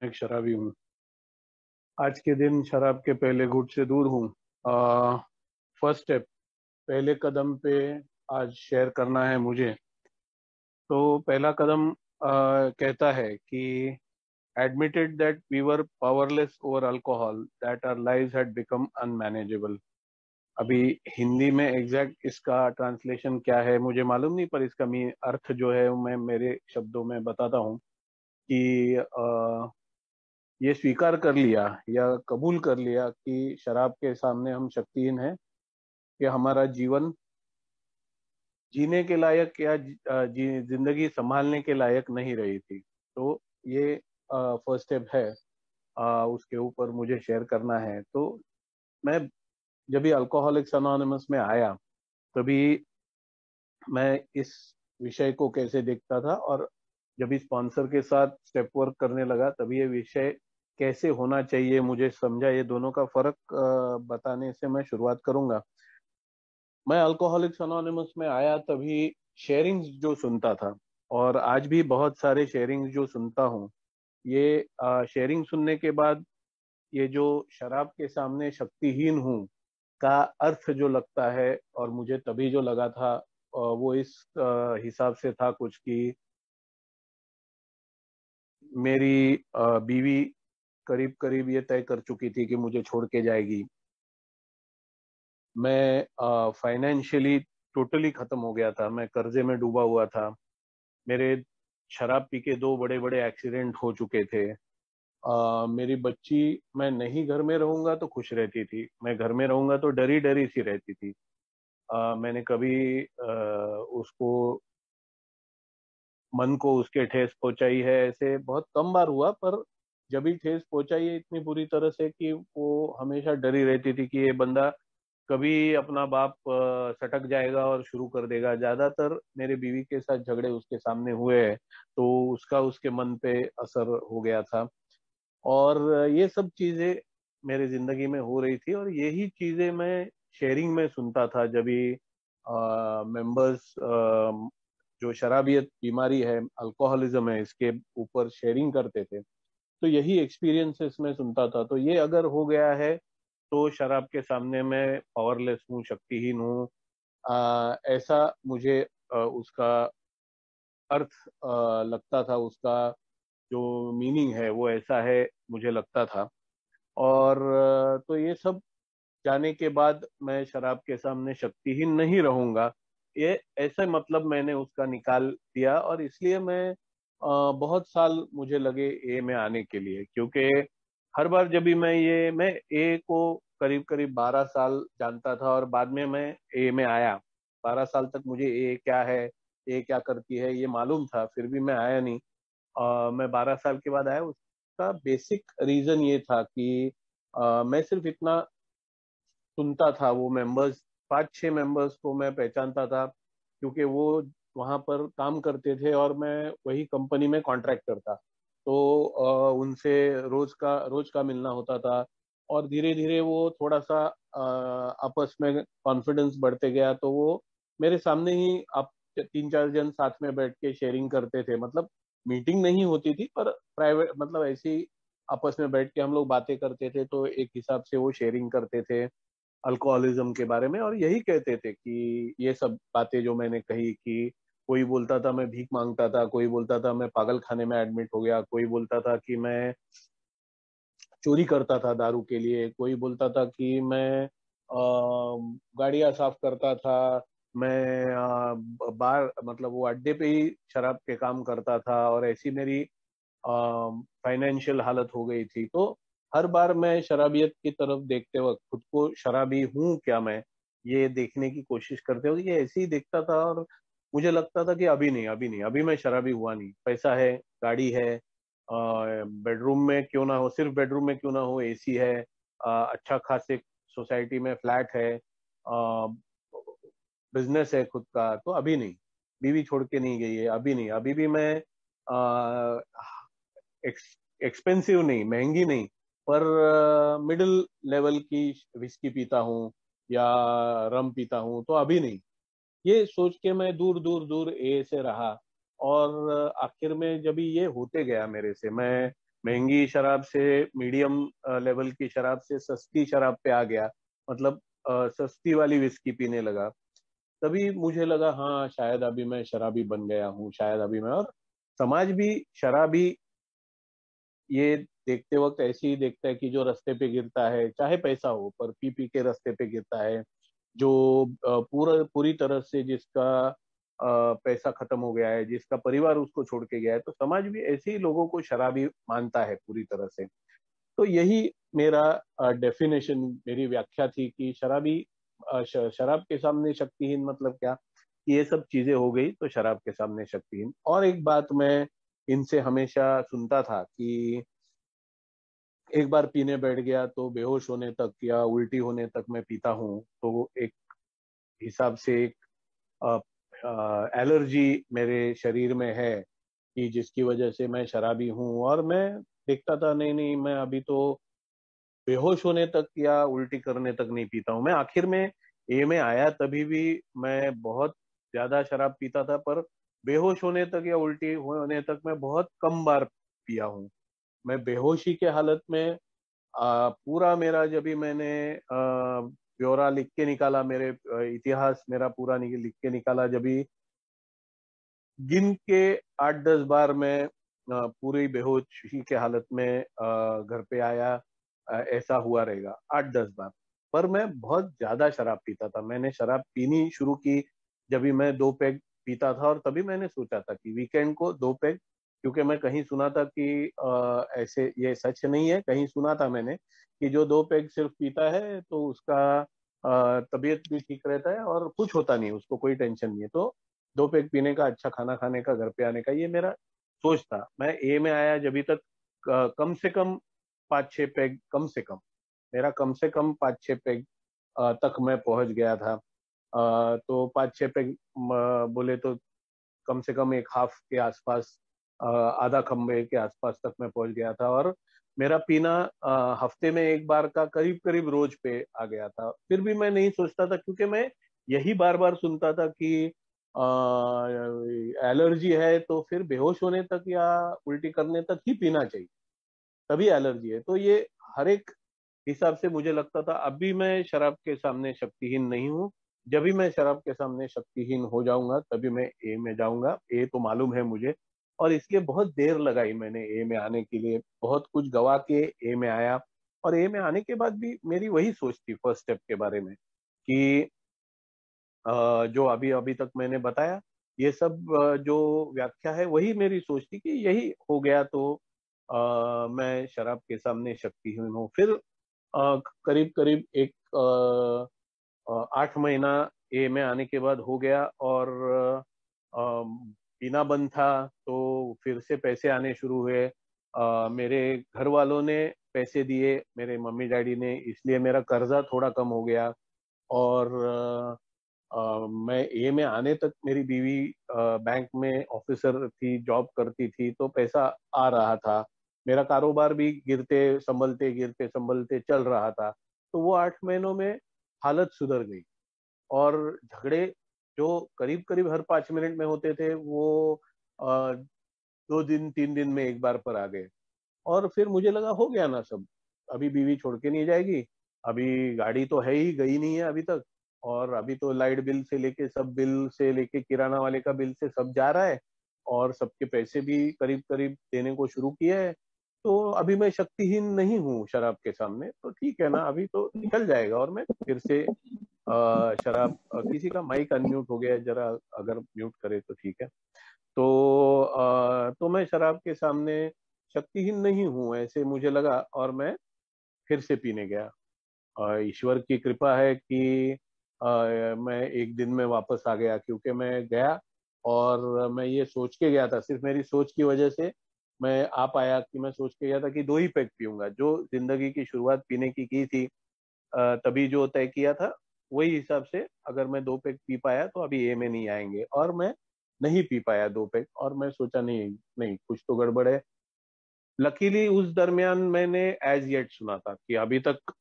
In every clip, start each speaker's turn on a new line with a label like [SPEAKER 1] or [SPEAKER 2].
[SPEAKER 1] एक शराबी हूँ। आज के दिन शराब के पहले घूंट से दूर हूँ। फर्स्ट स्टेप, पहले कदम पे आज शेयर करना है मुझे। तो पहला कदम कहता है कि admitted that we were powerless over alcohol, that our lives had become unmanageable। अभी हिंदी में एग्जैक्ट इसका ट्रांसलेशन क्या है मुझे मालूम नहीं, पर इसका अर्थ जो है मैं मेरे शब्दों में बताता हूँ कि ये स्वीकार कर लिया या कबूल कर लिया कि शराब के सामने हम शक्तिहीन हैं, कि हमारा जीवन जीने के लायक या जिंदगी संभालने के लायक नहीं रही थी। तो ये फर्स्ट स्टेप है। उसके ऊपर मुझे शेयर करना है। तो मैं जब भी अल्कोहलिक्स अनोनिमस में आया, तभी मैं इस विषय को कैसे देखता था, और जब इस स्पॉन्सर के साथ स्टेप वर्क करने लगा तभी ये विषय कैसे होना चाहिए मुझे समझा। ये दोनों का फर्क बताने से मैं शुरुआत करूंगा। मैं अल्कोहलिक्स अनोनिमस में आया तभी शेयरिंग्स जो सुनता था, और आज भी बहुत सारे शेयरिंग्स जो सुनता हूँ, ये शेयरिंग सुनने के बाद ये जो शराब के सामने शक्तिहीन हूँ का अर्थ जो लगता है, और मुझे तभी जो लगा था वो इस हिसाब से था कुछ कि मेरी बीवी करीब करीब ये तय कर चुकी थी कि मुझे छोड़ के जाएगी। मैं फाइनेंशियली टोटली खत्म हो गया था, मैं कर्जे में डूबा हुआ था। मेरे शराब पी के दो बड़े बड़े एक्सीडेंट हो चुके थे। मेरी बच्ची, मैं नहीं घर में रहूंगा तो खुश रहती थी, मैं घर में रहूंगा तो डरी डरी सी रहती थी। मैंने कभी उसको मन को उसके ठेस पहुंचाई है, ऐसे बहुत कम बार हुआ, पर जब भी ठेस पहुंचाई है इतनी बुरी तरह से कि वो हमेशा डरी रहती थी कि ये बंदा कभी अपना बाप सटक जाएगा और शुरू कर देगा। ज्यादातर मेरे बीवी के साथ झगड़े उसके सामने हुए हैं, तो उसका उसके मन पे असर हो गया था। और ये सब चीजें मेरे जिंदगी में हो रही थी, और यही चीजें मैं शेयरिंग में सुनता था जब भी मेंबर्स जो शराबियत बीमारी है, अल्कोहलिज्म है, इसके ऊपर शेयरिंग करते थे। तो यही एक्सपीरियंसेस मैं सुनता था। तो ये अगर हो गया है तो शराब के सामने मैं पावरलेस हूँ, शक्तिहीन हूँ, ऐसा मुझे उसका अर्थ लगता था। उसका जो मीनिंग है वो ऐसा है मुझे लगता था। और तो ये सब जाने के बाद मैं शराब के सामने शक्तिहीन नहीं रहूंगा, ये ऐसे मतलब मैंने उसका निकाल दिया। और इसलिए बहुत साल मुझे लगे ए में आने के लिए, क्योंकि हर बार जब भी मैं ए को करीब करीब 12 साल जानता था, और बाद में मैं ए में आया। 12 साल तक मुझे ए क्या है, ए क्या करती है, ये मालूम था, फिर भी मैं आया नहीं। मैं 12 साल के बाद आया। उसका बेसिक रीजन ये था कि मैं सिर्फ इतना सुनता था। वो मेंबर्स, 5-6 मेंबर्स को मैं पहचानता था, क्योंकि वो वहां पर काम करते थे और मैं वही कंपनी में कॉन्ट्रैक्टर था। तो उनसे रोज का मिलना होता था। और धीरे धीरे वो थोड़ा सा आपस में कॉन्फिडेंस बढ़ते गया, तो वो मेरे सामने ही आप 3-4 जन साथ में बैठ के शेयरिंग करते थे। मतलब मीटिंग नहीं होती थी, पर प्राइवेट, मतलब ऐसे ही आपस में बैठ के हम लोग बातें करते थे, तो एक हिसाब से वो शेयरिंग करते थे अल्कोहलिज्म के बारे में। और यही कहते थे कि ये सब बातें जो मैंने कही, कि कोई बोलता था मैं भीख मांगता था, कोई बोलता था मैं पागल खाने में एडमिट हो गया, कोई बोलता था कि मैं चोरी करता था दारू के लिए, कोई बोलता था कि मैं गाड़ियां साफ करता था, मैं बार, मतलब वो अड्डे पे ही शराब के काम करता था, और ऐसी मेरी फाइनेंशियल हालत हो गई थी। तो हर बार मैं शराबियत की तरफ देखते वक्त खुद को शराबी हूँ क्या मैं, ये देखने की कोशिश करते वक्त ये ऐसे ही देखता था। और मुझे लगता था कि अभी नहीं, अभी नहीं, अभी मैं शराबी हुआ नहीं। पैसा है, गाड़ी है, बेडरूम में क्यों ना हो, सिर्फ बेडरूम में क्यों ना हो एसी है, अच्छा खासे सोसाइटी में फ्लैट है, बिजनेस है खुद का, तो अभी नहीं। बीवी छोड़ के नहीं गई है, अभी नहीं। अभी भी मैं एक्सपेंसिव नहीं, महंगी नहीं, पर मिडिल लेवल की विस्की पीता हूँ या रम पीता हूँ, तो अभी नहीं। ये सोच के मैं दूर दूर ए से रहा। और आखिर में जब ये होते गया मेरे से, मैं महंगी शराब से मीडियम लेवल की शराब से सस्ती शराब पे आ गया, मतलब सस्ती वाली विस्की पीने लगा, तभी मुझे लगा हाँ शायद अभी मैं शराबी बन गया हूँ, शायद अभी मैं। और समाज भी शराबी ये देखते वक्त ऐसे ही देखता है कि जो रास्ते पे गिरता है, चाहे पैसा हो पर पी पी के रास्ते पे गिरता है, जो पूरी तरह से जिसका पैसा खत्म हो गया है, जिसका परिवार उसको छोड़ के गया है, तो समाज भी ऐसे ही लोगों को शराबी मानता है पूरी तरह से। तो यही मेरा डेफिनेशन, मेरी व्याख्या थी कि शराबी शराब के सामने शक्तिहीन मतलब क्या, कि ये सब चीजें हो गई तो शराब के सामने शक्तिहीन। और एक बात मैं इनसे हमेशा सुनता था कि एक बार पीने बैठ गया तो बेहोश होने तक या उल्टी होने तक मैं पीता हूँ, तो एक हिसाब से एक एलर्जी मेरे शरीर में है कि जिसकी वजह से मैं शराबी हूँ। और मैं देखता था नहीं नहीं, मैं अभी तो बेहोश होने तक या उल्टी करने तक नहीं पीता हूँ। मैं आखिर में ए में आया तभी भी मैं बहुत ज्यादा शराब पीता था, पर बेहोश होने तक या उल्टी होने तक मैं बहुत कम बार पिया हूँ। मैं बेहोशी के हालत में पूरा मेरा जब भी मैंने ब्यौरा लिख के निकाला, मेरे इतिहास मेरा पूरा लिख के निकाला, जब भी गिन के 8-10 बार मैं पूरी बेहोशी के हालत में घर पे आया, ऐसा हुआ रहेगा 8-10 बार। पर मैं बहुत ज्यादा शराब पीता था। मैंने शराब पीनी शुरू की जब भी मैं 2 पैग पीता था, और तभी मैंने सोचा था कि वीकेंड को 2 पैग, क्योंकि मैं कहीं सुना था कि ऐसे ये सच नहीं है, कहीं सुना था मैंने कि जो 2 पैग सिर्फ पीता है तो उसका तबीयत भी ठीक रहता है और कुछ होता नहीं, उसको कोई टेंशन नहीं है। तो 2 पैग पीने का, अच्छा खाना खाने का, घर पे आने का, ये मेरा सोच था। मैं ए में आया जब तक कम से कम 5-6 पैग, कम से कम मेरा कम से कम 5-6 पैग तक मैं पहुंच गया था। तो 5-6 पैग बोले तो कम से कम एक हाफ के आसपास, आधा खम्बे के आसपास तक मैं पहुंच गया था। और मेरा पीना हफ्ते में एक बार का करीब करीब रोज पे आ गया था। फिर भी मैं नहीं सोचता था, क्योंकि मैं यही बार बार सुनता था कि एलर्जी है तो फिर बेहोश होने तक या उल्टी करने तक ही पीना चाहिए, तभी एलर्जी है। तो ये हर एक हिसाब से मुझे लगता था अभी मैं शराब के सामने शक्तिहीन नहीं हूँ। जब भी मैं शराब के सामने शक्तिहीन हो जाऊंगा तभी मैं ए में जाऊंगा। ए तो मालूम है मुझे, और इसलिए बहुत देर लगाई मैंने ए में आने के लिए, बहुत कुछ गवा के ए में आया। और ए में आने के बाद भी मेरी वही सोच थी फर्स्ट स्टेप के बारे में कि जो अभी अभी तक मैंने बताया, ये सब जो व्याख्या है वही मेरी सोच थी कि यही हो गया तो मैं शराब के सामने शक्तिहीन हूँ। फिर करीब करीब एक 8 महीना ए में आने के बाद हो गया, और पीना बंद था तो फिर से पैसे आने शुरू हुए। मेरे घर वालों ने पैसे दिए, मेरे मम्मी डैडी ने, इसलिए मेरा कर्जा थोड़ा कम हो गया। और मैं ए में आने तक मेरी बीवी बैंक में ऑफिसर थी, जॉब करती थी, तो पैसा आ रहा था। मेरा कारोबार भी गिरते संभलते चल रहा था। तो वो 8 महीनों में हालत सुधर गई, और झगड़े जो करीब करीब हर 5 मिनट में होते थे, वो 2 दिन 3 दिन में एक बार पर आ गए। और फिर मुझे लगा हो गया ना सब, अभी बीवी छोड़ के नहीं जाएगी, अभी गाड़ी तो है ही, गई नहीं है अभी तक, और अभी तो लाइट बिल से लेके सब बिल से लेके किराना वाले का बिल से सब जा रहा है, और सबके पैसे भी करीब करीब देने को शुरू किए हैं। तो अभी मैं शक्तिहीन नहीं हूँ शराब के सामने, तो ठीक है ना, अभी तो निकल जाएगा। और मैं फिर से शराब, किसी का माइक अनम्यूट हो गया है जरा, अगर म्यूट करे तो ठीक है। तो तो मैं शराब के सामने शक्तिहीन नहीं हूँ ऐसे मुझे लगा, और मैं फिर से पीने गया। ईश्वर की कृपा है कि मैं एक दिन में वापस आ गया, क्योंकि मैं गया और मैं ये सोच के गया था, सिर्फ मेरी सोच की वजह से मैं आ पाया कि मैं सोच के गया था कि 2 ही पैग पीऊंगा, जो जिंदगी की शुरुआत पीने की थी, तभी जो तय किया था वही हिसाब से अगर मैं 2 पैग पी पाया तो अभी ए में नहीं आएंगे। और मैं नहीं पी पाया 2 पैग, और मैं सोचा नहीं नहीं, कुछ तो गड़बड़ है। लकीली उस दरमियान मैंने एज येट सुना था कि अभी तक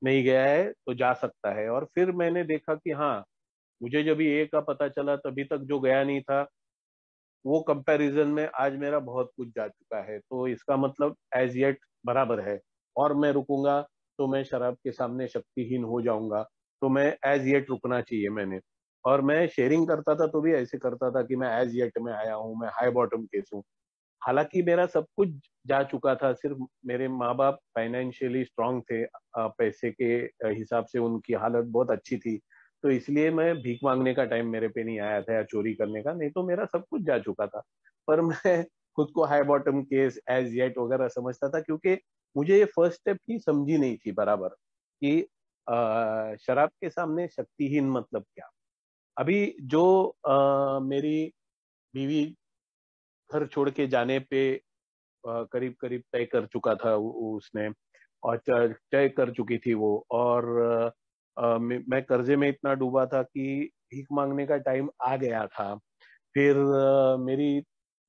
[SPEAKER 1] नहीं गया है तो जा सकता है। और फिर मैंने देखा कि हाँ, मुझे जब ये का पता चला तभी तक जो गया नहीं था, वो कंपैरिजन में आज मेरा बहुत कुछ जा चुका है। तो इसका मतलब एज येट बराबर है, और मैं रुकूंगा तो मैं शराब के सामने शक्तिहीन हो जाऊंगा। तो मैं एज येट रुकना चाहिए मैंने। और मैं शेयरिंग करता था तो भी ऐसे करता था कि मैं एज येट में आया हूँ, मैं हाई बॉटम केस हूँ। हालांकि मेरा सब कुछ जा चुका था, सिर्फ मेरे माँ बाप फाइनेंशियली स्ट्रांग थे, पैसे के हिसाब से उनकी हालत बहुत अच्छी थी। तो इसलिए मैं भीख मांगने का टाइम मेरे पे नहीं आया था, या चोरी करने का, नहीं तो मेरा सब कुछ जा चुका था। पर मैं खुद को high bottom case as yet वगैरह समझता था, क्योंकि मुझे ये फर्स्ट स्टेप ही समझी नहीं थी बराबर कि शराब के सामने शक्तिहीन मतलब क्या। अभी जो मेरी बीवी घर छोड़ के जाने पे करीब करीब तय कर चुका था उसने, और तय कर चुकी थी वो। और मैं कर्जे में इतना डूबा था कि भीख मांगने का टाइम आ गया था। फिर मेरी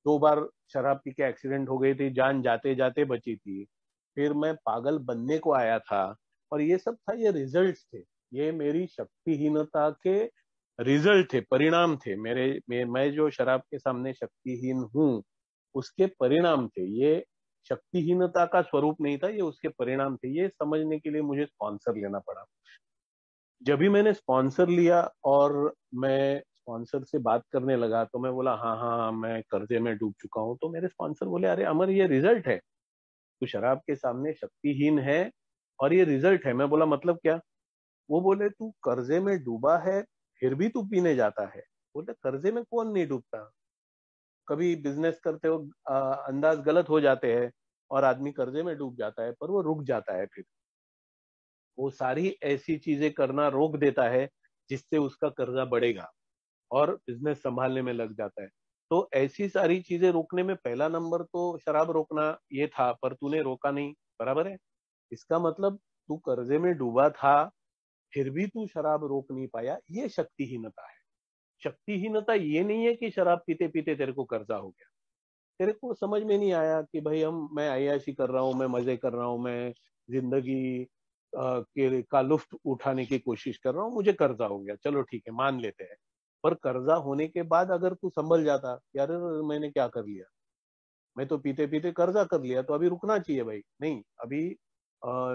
[SPEAKER 1] 2 बार शराब पी के एक्सीडेंट हो गई थी, जान जाते जाते बची थी। फिर मैं पागल बनने को आया था। और ये सब था, ये रिजल्ट्स थे, ये मेरी शक्तिहीनता के रिजल्ट थे, परिणाम थे मैं जो शराब के सामने शक्तिहीन हूँ उसके परिणाम थे ये। शक्तिहीनता का स्वरूप नहीं था, ये उसके परिणाम थे। ये समझने के लिए मुझे स्पॉन्सर लेना पड़ा। जब भी मैंने स्पॉन्सर लिया और मैं स्पॉन्सर से बात करने लगा, तो मैं बोला हाँ हाँ हाँ, मैं कर्जे में डूब चुका हूँ। तो मेरे स्पॉन्सर बोले, अरे अमर, ये रिजल्ट है, तू शराब के सामने शक्तिहीन है और ये रिजल्ट है। मैं बोला मतलब क्या? वो बोले, तू कर्जे में डूबा है फिर भी तू पीने जाता है। बोले, कर्जे में कौन नहीं डूबता? कभी बिजनेस करते हो अंदाज गलत हो जाते हैं और आदमी कर्जे में डूब जाता है, पर वो रुक जाता है। फिर वो सारी ऐसी चीजें करना रोक देता है जिससे उसका कर्जा बढ़ेगा और बिजनेस संभालने में लग जाता है। तो ऐसी सारी चीजें रोकने में पहला नंबर तो शराब रोकना ये था, पर तूने रोका नहीं, बराबर है। इसका मतलब तू कर्जे में डूबा था फिर भी तू शराब रोक नहीं पाया, ये शक्तिहीनता है। शक्तिहीनता ये नहीं है कि शराब पीते पीते तेरे को कर्जा हो गया। तेरे को समझ में नहीं आया कि भाई मैं अय्याशी कर रहा हूँ, मैं मजे कर रहा हूँ, मैं जिंदगी के का लुफ्त उठाने की कोशिश कर रहा हूँ, मुझे कर्जा हो गया, चलो ठीक है मान लेते हैं। पर कर्जा होने के बाद अगर तू संभल जाता, यार मैंने क्या कर लिया, मैं तो पीते पीते कर्जा कर लिया, तो अभी रुकना चाहिए भाई, नहीं अभी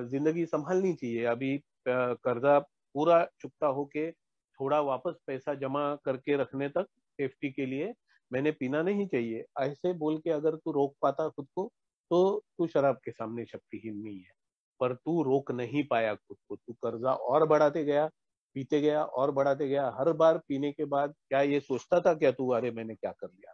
[SPEAKER 1] जिंदगी संभालनी चाहिए। अभी कर्जा पूरा चुकता होके थोड़ा वापस पैसा जमा करके रखने तक सेफ्टी के लिए मैंने पीना नहीं चाहिए, ऐसे बोल के अगर तू रोक पाता खुद को, तो तू शराब के सामने शक्तिहीन नहीं है। पर तू रोक नहीं पाया खुद को, तू कर्जा और बढ़ाते गया, पीते गया और बढ़ाते गया। हर बार पीने के बाद क्या ये सोचता था क्या तू, अरे मैंने क्या कर लिया?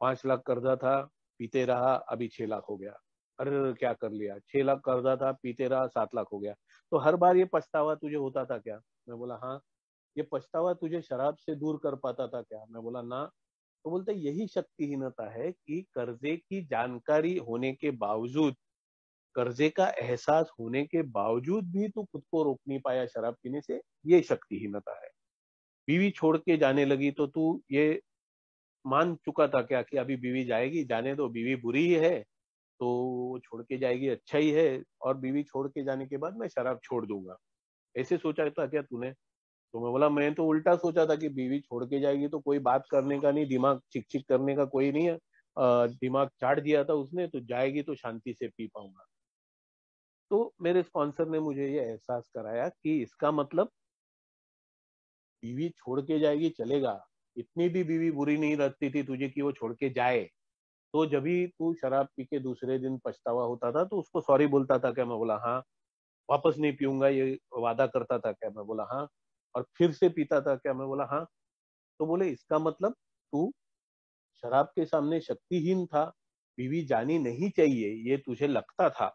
[SPEAKER 1] 5 लाख कर्जा था, पीते रहा, अभी 6 लाख हो गया। अरे क्या कर लिया? 6 लाख कर्जा था, पीते रहा, 7 लाख हो गया। तो हर बार ये पछतावा तुझे होता था क्या? मैं बोला हाँ। ये पछतावा तुझे शराब से दूर कर पाता था क्या? मैं बोला ना। तो बोलते यही शक्तिहीनता है कि कर्जे की जानकारी होने के बावजूद, कर्जे का एहसास होने के बावजूद भी तू खुद को रोक नहीं पाया शराब पीने से, ये शक्तिहीनता है। बीवी छोड़ के जाने लगी तो तू ये मान चुका था क्या कि अभी बीवी जाएगी, जाने दो, बीवी बुरी ही है तो वो छोड़ के जाएगी, अच्छा ही है, और बीवी छोड़ के जाने के बाद मैं शराब छोड़ दूंगा, ऐसे सोचा था क्या तूने? तो मैं बोला, मैं तो उल्टा सोचा था कि बीवी छोड़ के जाएगी तो कोई बात करने का नहीं, दिमाग चिक चिक करने का कोई नहीं है, दिमाग चाट दिया था उसने, तो जाएगी तो शांति से पी पाऊंगा। तो मेरे स्पॉन्सर ने मुझे ये एहसास कराया कि इसका मतलब बीवी छोड़ के जाएगी चलेगा, इतनी भी बीवी बुरी नहीं लगती थी तुझे कि वो छोड़ के जाए। तो जब भी तू शराब पी के दूसरे दिन पछतावा होता था तो उसको सॉरी बोलता था क्या? मैं बोला हाँ। वापस नहीं पीऊंगा ये वादा करता था क्या? मैं बोला हाँ। और फिर से पीता था क्या? मैं बोला हाँ। तो बोले इसका मतलब तू शराब के सामने शक्तिहीन था, बीवी जानी नहीं चाहिए ये तुझे लगता था,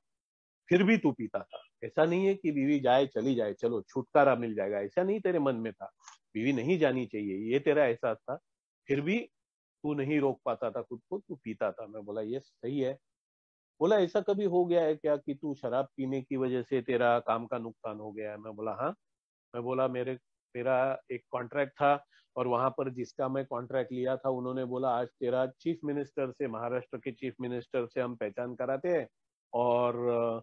[SPEAKER 1] फिर भी तू पीता था। ऐसा नहीं है कि बीवी जाए चली जाए चलो छुटकारा मिल जाएगा, ऐसा नहीं तेरे मन में था। बीवी नहीं जानी चाहिए ये तेरा एहसास था, फिर भी तू नहीं रोक पाता था खुद को, तू पीता था। मैं बोला ये सही है। बोला ऐसा कभी हो गया है क्या कि तू शराब पीने की वजह से तेरा काम का नुकसान हो गया है? मैं बोला हाँ। मैं बोला मेरा एक कॉन्ट्रैक्ट था, और वहां पर जिसका मैं कॉन्ट्रैक्ट लिया था उन्होंने बोला आज तेरा चीफ मिनिस्टर से, महाराष्ट्र के चीफ मिनिस्टर से हम पहचान कराते हैं, और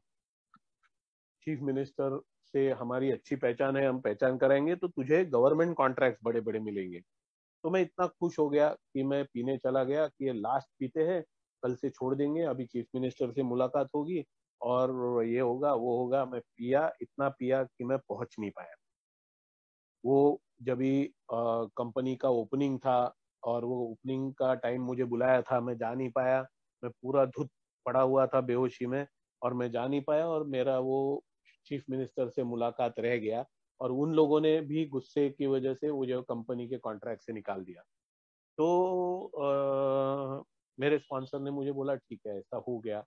[SPEAKER 1] चीफ मिनिस्टर से हमारी अच्छी पहचान है, हम पहचान कराएंगे तो तुझे गवर्नमेंट कॉन्ट्रैक्ट बड़े बड़े मिलेंगे। तो मैं इतना खुश हो गया कि मैं पीने चला गया कि ये लास्ट पीते हैं, कल से छोड़ देंगे, अभी चीफ मिनिस्टर से मुलाकात होगी और ये होगा वो होगा। मैं पिया, इतना पिया कि मैं पहुंच नहीं पाया। वो जब भी कंपनी का ओपनिंग था और वो ओपनिंग का टाइम मुझे बुलाया था, मैं जा नहीं पाया। मैं पूरा धुत पड़ा हुआ था बेहोशी में और मैं जा नहीं पाया, और मेरा वो चीफ मिनिस्टर से मुलाकात रह गया। और उन लोगों ने भी गुस्से की वजह से वो जो कंपनी के कॉन्ट्रैक्ट से निकाल दिया। तो मेरे स्पॉन्सर ने मुझे बोला ठीक है, ऐसा हो गया,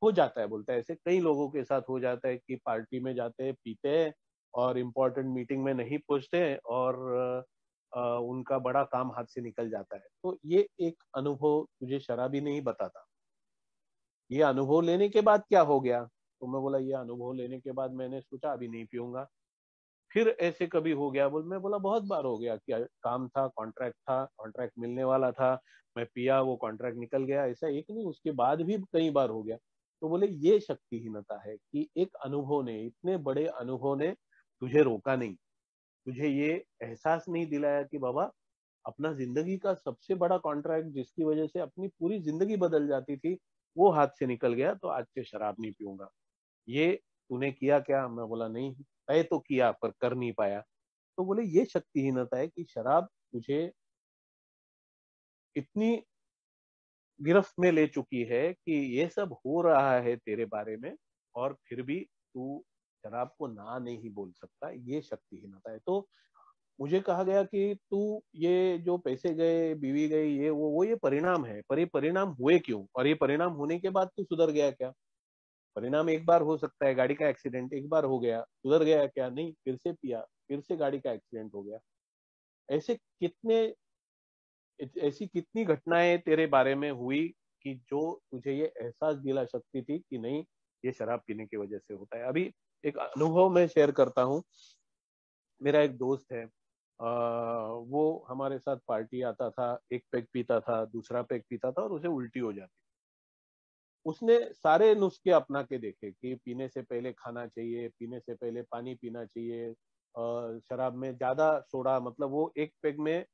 [SPEAKER 1] हो जाता है, बोलता है ऐसे कई लोगों के साथ हो जाता है कि पार्टी में जाते हैं, पीते हैं और इम्पोर्टेंट मीटिंग में नहीं पहुंचते हैं और उनका बड़ा काम हाथ से निकल जाता है। तो ये एक अनुभव तुझे शराबी नहीं बताता। ये अनुभव लेने के बाद क्या हो गया? तो मैं बोला ये अनुभव लेने के बाद मैंने सोचा अभी नहीं पीऊंगा। फिर ऐसे कभी हो गया? मैं बोला बहुत बार हो गया कि काम था, कॉन्ट्रैक्ट मिलने वाला था, मैं पिया, वो कॉन्ट्रैक्ट निकल गया। ऐसा एक नहीं, उसके बाद भी कई बार हो गया। तो बोले ये शक्तिहीनता है कि एक अनुभव ने, इतने बड़े अनुभव ने तुझे रोका नहीं, तुझे ये एहसास नहीं दिलाया कि बाबा अपना जिंदगी का सबसे बड़ा कॉन्ट्रैक्ट जिसकी वजह से अपनी पूरी जिंदगी बदल जाती थी, वो हाथ से निकल गया, तो आज से शराब नहीं पीऊंगा। ये तूने किया क्या? मैं बोला नहीं, तय तो किया पर कर नहीं पाया। तो बोले ये शक्तिहीनता है कि शराब तुझे इतनी गिरफ्त में ले चुकी है कि ये सब हो रहा है तेरे बारे में, और फिर भी तू शराब को ना नहीं बोल सकता। ये शक्तिहीनता है। तो मुझे कहा गया कि तू ये जो पैसे गए, बीवी गई, ये वो ये परिणाम है, पर ये परिणाम हुए क्यों, और ये परिणाम होने के बाद तू सुधर गया क्या? परिणाम एक बार हो सकता है, गाड़ी का एक्सीडेंट एक बार हो गया, सुधर गया क्या? नहीं, फिर से पिया, फिर से गाड़ी का एक्सीडेंट हो गया। ऐसे कितने, ऐसी कितनी घटनाएं तेरे बारे में हुई कि जो तुझे ये एहसास दिला सकती थी कि नहीं, ये शराब पीने की वजह से होता है। अभी एक अनुभव मैं शेयर करता हूँ। मेरा एक दोस्त है, वो हमारे साथ पार्टी आता था, एक पैग पीता था, दूसरा पैग पीता था और उसे उल्टी हो जाती। उसने सारे नुस्खे अपना के देखे कि पीने से पहले खाना चाहिए, पीने से पहले पानी पीना चाहिए, शराब में ज्यादा सोडा, मतलब वो एक पेग में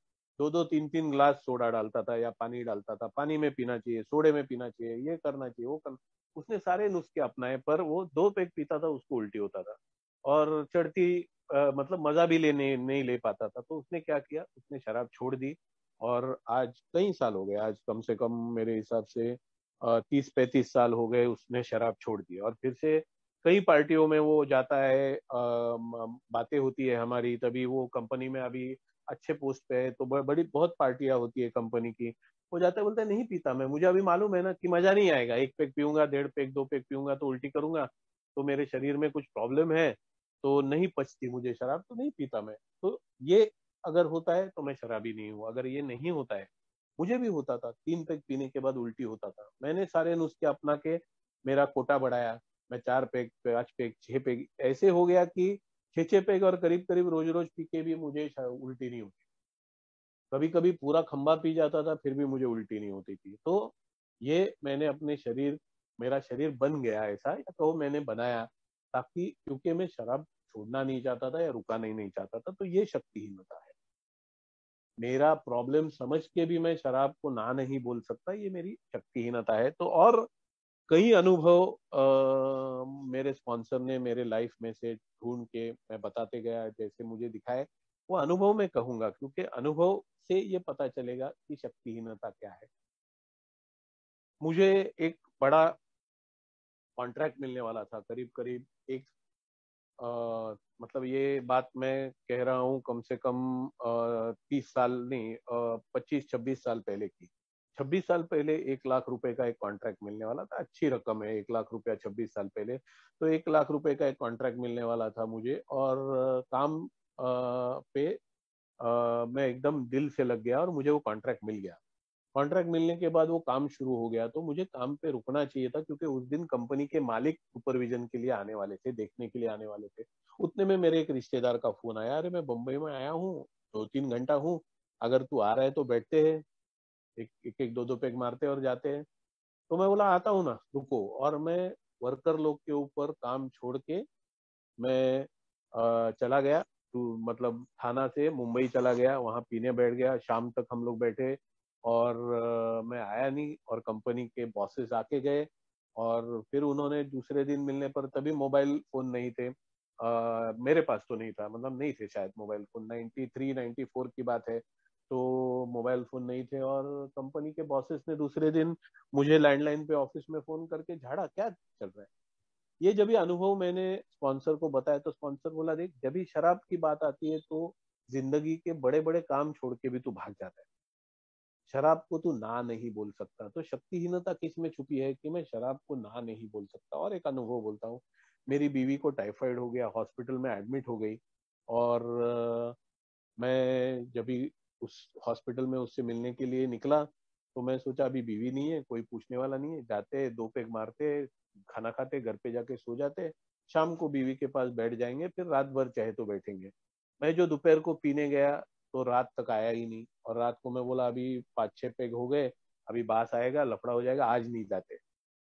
[SPEAKER 1] दो दो तीन तीन ग्लास सोडा डालता था या पानी डालता था, पानी में पीना चाहिए, सोडे में पीना चाहिए, ये करना चाहिए, वो करना। उसने सारे नुस्खे अपनाए, पर वो दो पेग पीता था, उसको उल्टी होता था और चढ़ती मतलब मजा भी लेने नहीं ले पाता था। तो उसने क्या किया, उसने शराब छोड़ दी। और आज कई साल हो गए, आज कम से कम मेरे हिसाब से 30-35 साल हो गए उसने शराब छोड़ दी। और फिर से कई पार्टियों में वो जाता है, बातें होती है हमारी, तभी वो कंपनी में अभी अच्छे पोस्ट पे है, तो बड़ी बहुत पार्टियां होती है कंपनी की। वो जाता है, बोलता है नहीं पीता मैं, मुझे अभी मालूम है ना कि मजा नहीं आएगा, एक पैक पीऊंगा, डेढ़ पैक, दो पैक पीऊंगा तो उल्टी करूंगा, तो मेरे शरीर में कुछ प्रॉब्लम है, तो नहीं पचती मुझे शराब, तो नहीं पीता मैं। तो ये अगर होता है तो मैं शराबी नहीं हूँ। अगर ये नहीं होता है, मुझे भी होता था, 3 पैग पीने के बाद उल्टी होता था, मैंने सारे नुस्खे अपना के मेरा कोटा बढ़ाया। मैं 4 पैग, 5 पैग, 6 पैग, ऐसे हो गया कि 6-6 पैग और करीब करीब रोज रोज पी के भी मुझे उल्टी नहीं होती। कभी कभी पूरा खंबा पी जाता था, फिर भी मुझे उल्टी नहीं होती थी। तो ये मैंने अपने शरीर, मेरा शरीर बन गया ऐसा, या तो मैंने बनाया, ताकि क्योंकि मैं शराब छोड़ना नहीं चाहता था या रुकाना ही नहीं चाहता था। तो ये शक्तिहीनता है। मेरा प्रॉब्लम समझ के भी मैं शराब को ना नहीं बोल सकता, ये मेरी शक्तिहीनता है। तो और कई अनुभव मेरे स्पॉन्सर ने मेरे लाइफ में से ढूंढ के मैं बताते गया, जैसे मुझे दिखाए वो अनुभव मैं कहूंगा, क्योंकि अनुभव से ये पता चलेगा कि शक्तिहीनता क्या है। मुझे एक बड़ा कॉन्ट्रैक्ट मिलने वाला था, करीब करीब एक मतलब ये बात मैं कह रहा हूँ कम से कम 30 साल नहीं, 25-26 साल पहले की। 26 साल पहले 1 लाख रुपए का एक कॉन्ट्रैक्ट मिलने वाला था। अच्छी रकम है, 1 लाख रुपया 26 साल पहले। तो 1 लाख रुपए का एक कॉन्ट्रैक्ट मिलने वाला था मुझे, और काम पे मैं एकदम दिल से लग गया और मुझे वो कॉन्ट्रैक्ट मिल गया। कॉन्ट्रैक्ट मिलने के बाद वो काम शुरू हो गया, तो मुझे काम पे रुकना चाहिए था, क्योंकि उस दिन कंपनी के मालिक सुपरविजन के लिए आने वाले थे, देखने के लिए आने वाले थे। उतने में मेरे एक रिश्तेदार का फोन आया, अरे मैं बम्बई में आया हूँ, 2-3 घंटा हूँ, अगर तू आ रहा है तो बैठते हैं, एक एक, एक दो दो पैग मारते और जाते हैं। तो मैं बोला आता हूँ ना, रुको। और मैं वर्कर लोग के ऊपर काम छोड़ के मैं चला गया। मतलब थाना से मुंबई चला गया, वहां पीने बैठ गया, शाम तक हम लोग बैठे और मैं आया नहीं, और कंपनी के बॉसेस आके गए, और फिर उन्होंने दूसरे दिन मिलने पर, तभी मोबाइल फोन नहीं थे, मेरे पास तो नहीं था, मतलब नहीं थे शायद मोबाइल फोन, 93 94 की बात है, तो मोबाइल फोन नहीं थे, और कंपनी के बॉसेस ने दूसरे दिन मुझे लैंडलाइन पे ऑफिस में फोन करके झाड़ा, क्या चल रहा है। ये जब ये अनुभव मैंने स्पॉन्सर को बताया, तो स्पॉन्सर बोला, देख जब भी शराब की बात आती है तो जिंदगी के बड़े बड़े काम छोड़ के भी तू भाग जाता है, शराब को तू ना नहीं बोल सकता। तो शक्तिहीनता किस में छुपी है कि मैं शराब को ना नहीं बोल सकता। और एक अनुभव बोलता हूँ, मेरी बीवी को टाइफाइड हो गया, हॉस्पिटल में एडमिट हो गई, और मैं जब भी उस हॉस्पिटल में उससे मिलने के लिए निकला, तो मैं सोचा अभी बीवी नहीं है, कोई पूछने वाला नहीं है, जाते दो पेग मारते, खाना खाते, घर पे जाके सो जाते, शाम को बीवी के पास बैठ जाएंगे, फिर रात भर चाहे तो बैठेंगे। मैं जो दोपहर को पीने गया, तो रात तक आया ही नहीं, और रात को मैं बोला अभी 5 6 पेग हो गए, अभी बास आएगा, लफड़ा हो जाएगा, आज नहीं जाते।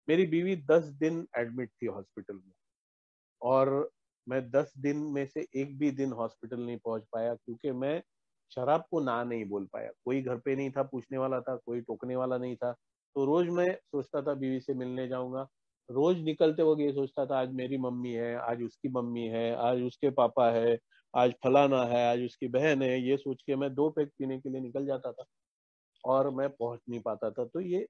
[SPEAKER 1] मेरी बीवी 10 दिन एडमिट थी हॉस्पिटल में, और मैं 10 दिन में से एक भी दिन हॉस्पिटल नहीं पहुंच पाया, क्योंकि मैं शराब को ना नहीं बोल पाया। कोई घर पे नहीं था पूछने वाला, था कोई टोकने वाला नहीं था। तो रोज मैं सोचता था बीवी से मिलने जाऊंगा, रोज निकलते वक्त ये सोचता था आज मेरी मम्मी है, आज उसकी मम्मी है, आज उसके पापा है, आज फलाना है, आज उसकी बहन है, ये सोच के मैं 2 पेग पीने के लिए निकल जाता था, और मैं पहुंच नहीं पाता था। तो ये,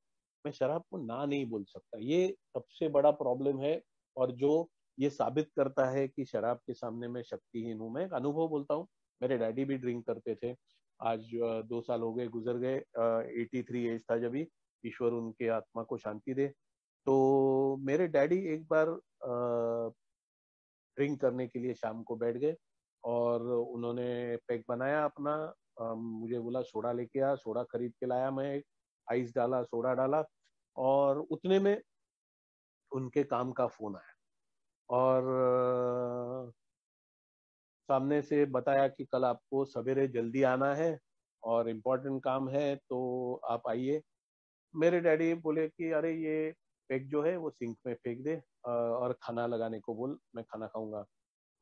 [SPEAKER 1] मैं शराब को ना नहीं बोल सकता, ये सबसे बड़ा प्रॉब्लम है, और जो ये साबित करता है कि शराब के सामने मैं शक्तिहीन हूँ। मैं एक अनुभव बोलता हूँ, मेरे डैडी भी ड्रिंक करते थे, आज 2 साल हो गए, गुजर गए, 83 एज था जब ही, ईश्वर उनके आत्मा को शांति दे। तो मेरे डैडी एक बार ड्रिंक करने के लिए शाम को बैठ गए, और उन्होंने पैक बनाया अपना, मुझे बोला सोडा लेके आ, सोडा खरीद के लाया मैं, एक आइस डाला, सोडा डाला, और उतने में उनके काम का फोन आया, और सामने से बताया कि कल आपको सवेरे जल्दी आना है, और इम्पोर्टेंट काम है, तो आप आइए। मेरे डैडी बोले कि अरे ये पैक जो है वो सिंक में फेंक दे, और खाना लगाने को बोल, मैं खाना खाऊंगा।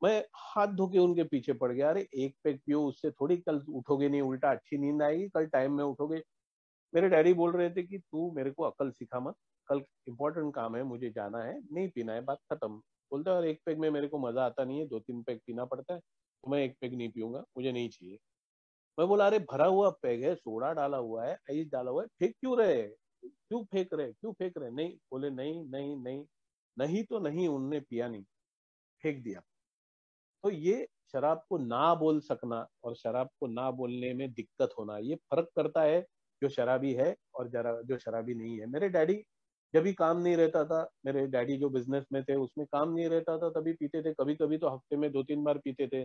[SPEAKER 1] मैं हाथ धो के उनके पीछे पड़ गया, अरे एक पैक पियो, उससे थोड़ी कल उठोगे नहीं, उल्टा अच्छी नींद आएगी, कल टाइम में उठोगे। मेरे डैडी बोल रहे थे कि तू मेरे को अकल सिखा मत, कल इंपॉर्टेंट काम है, मुझे जाना है, नहीं पीना है, बात खत्म। बोलते और एक पैक में मेरे को मजा आता नहीं है, 2 3 पैक पीना पड़ता है, तो मैं एक पैक नहीं पीऊंगा, मुझे नहीं चाहिए। मैं बोला अरे भरा हुआ पैक है, सोडा डाला हुआ है, आइस डाला हुआ है, फेंक क्यों रहे, क्यों फेंक रहे, क्यों फेंक रहे, नहीं बोले, नहीं नहीं नहीं, नहीं तो नहीं, उनने पिया नहीं, फेंक दिया। तो ये शराब को ना बोल सकना और शराब को ना बोलने में दिक्कत होना, ये फर्क करता है जो शराबी है और जरा जो शराबी नहीं है। मेरे डैडी जब भी काम नहीं रहता था, मेरे डैडी जो बिजनेस में थे उसमें काम नहीं रहता था तभी पीते थे, कभी कभी तो हफ्ते में 2 3 बार पीते थे,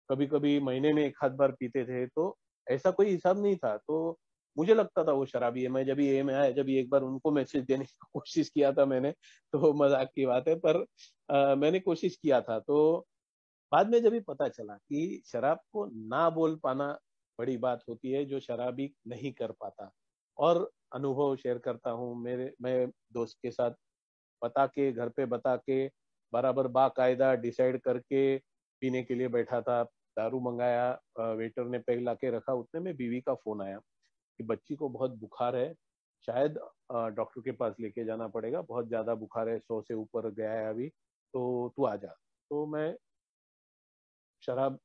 [SPEAKER 1] कभी कभी महीने में एक आध बार पीते थे, तो ऐसा कोई हिसाब नहीं था। तो मुझे लगता था वो शराबी है। मैं जब ये में आया, जब एक बार उनको मैसेज देने की कोशिश किया था मैंने, तो मजाक की बात है, पर मैंने कोशिश किया था। तो बाद में जब भी पता चला कि शराब को ना बोल पाना बड़ी बात होती है, जो शराबी नहीं कर पाता। और अनुभव शेयर करता हूँ, मैं दोस्त के साथ बता के, घर पे बता के, बराबर बाकायदा डिसाइड करके पीने के लिए बैठा था, दारू मंगाया, वेटर ने पैग ला के रखा, उतने में बीवी का फोन आया कि बच्ची को बहुत बुखार है, शायद डॉक्टर के पास लेके जाना पड़ेगा, बहुत ज्यादा बुखार है, 100 से ऊपर गया है अभी, तो तू आ जा। तो मैं शराब,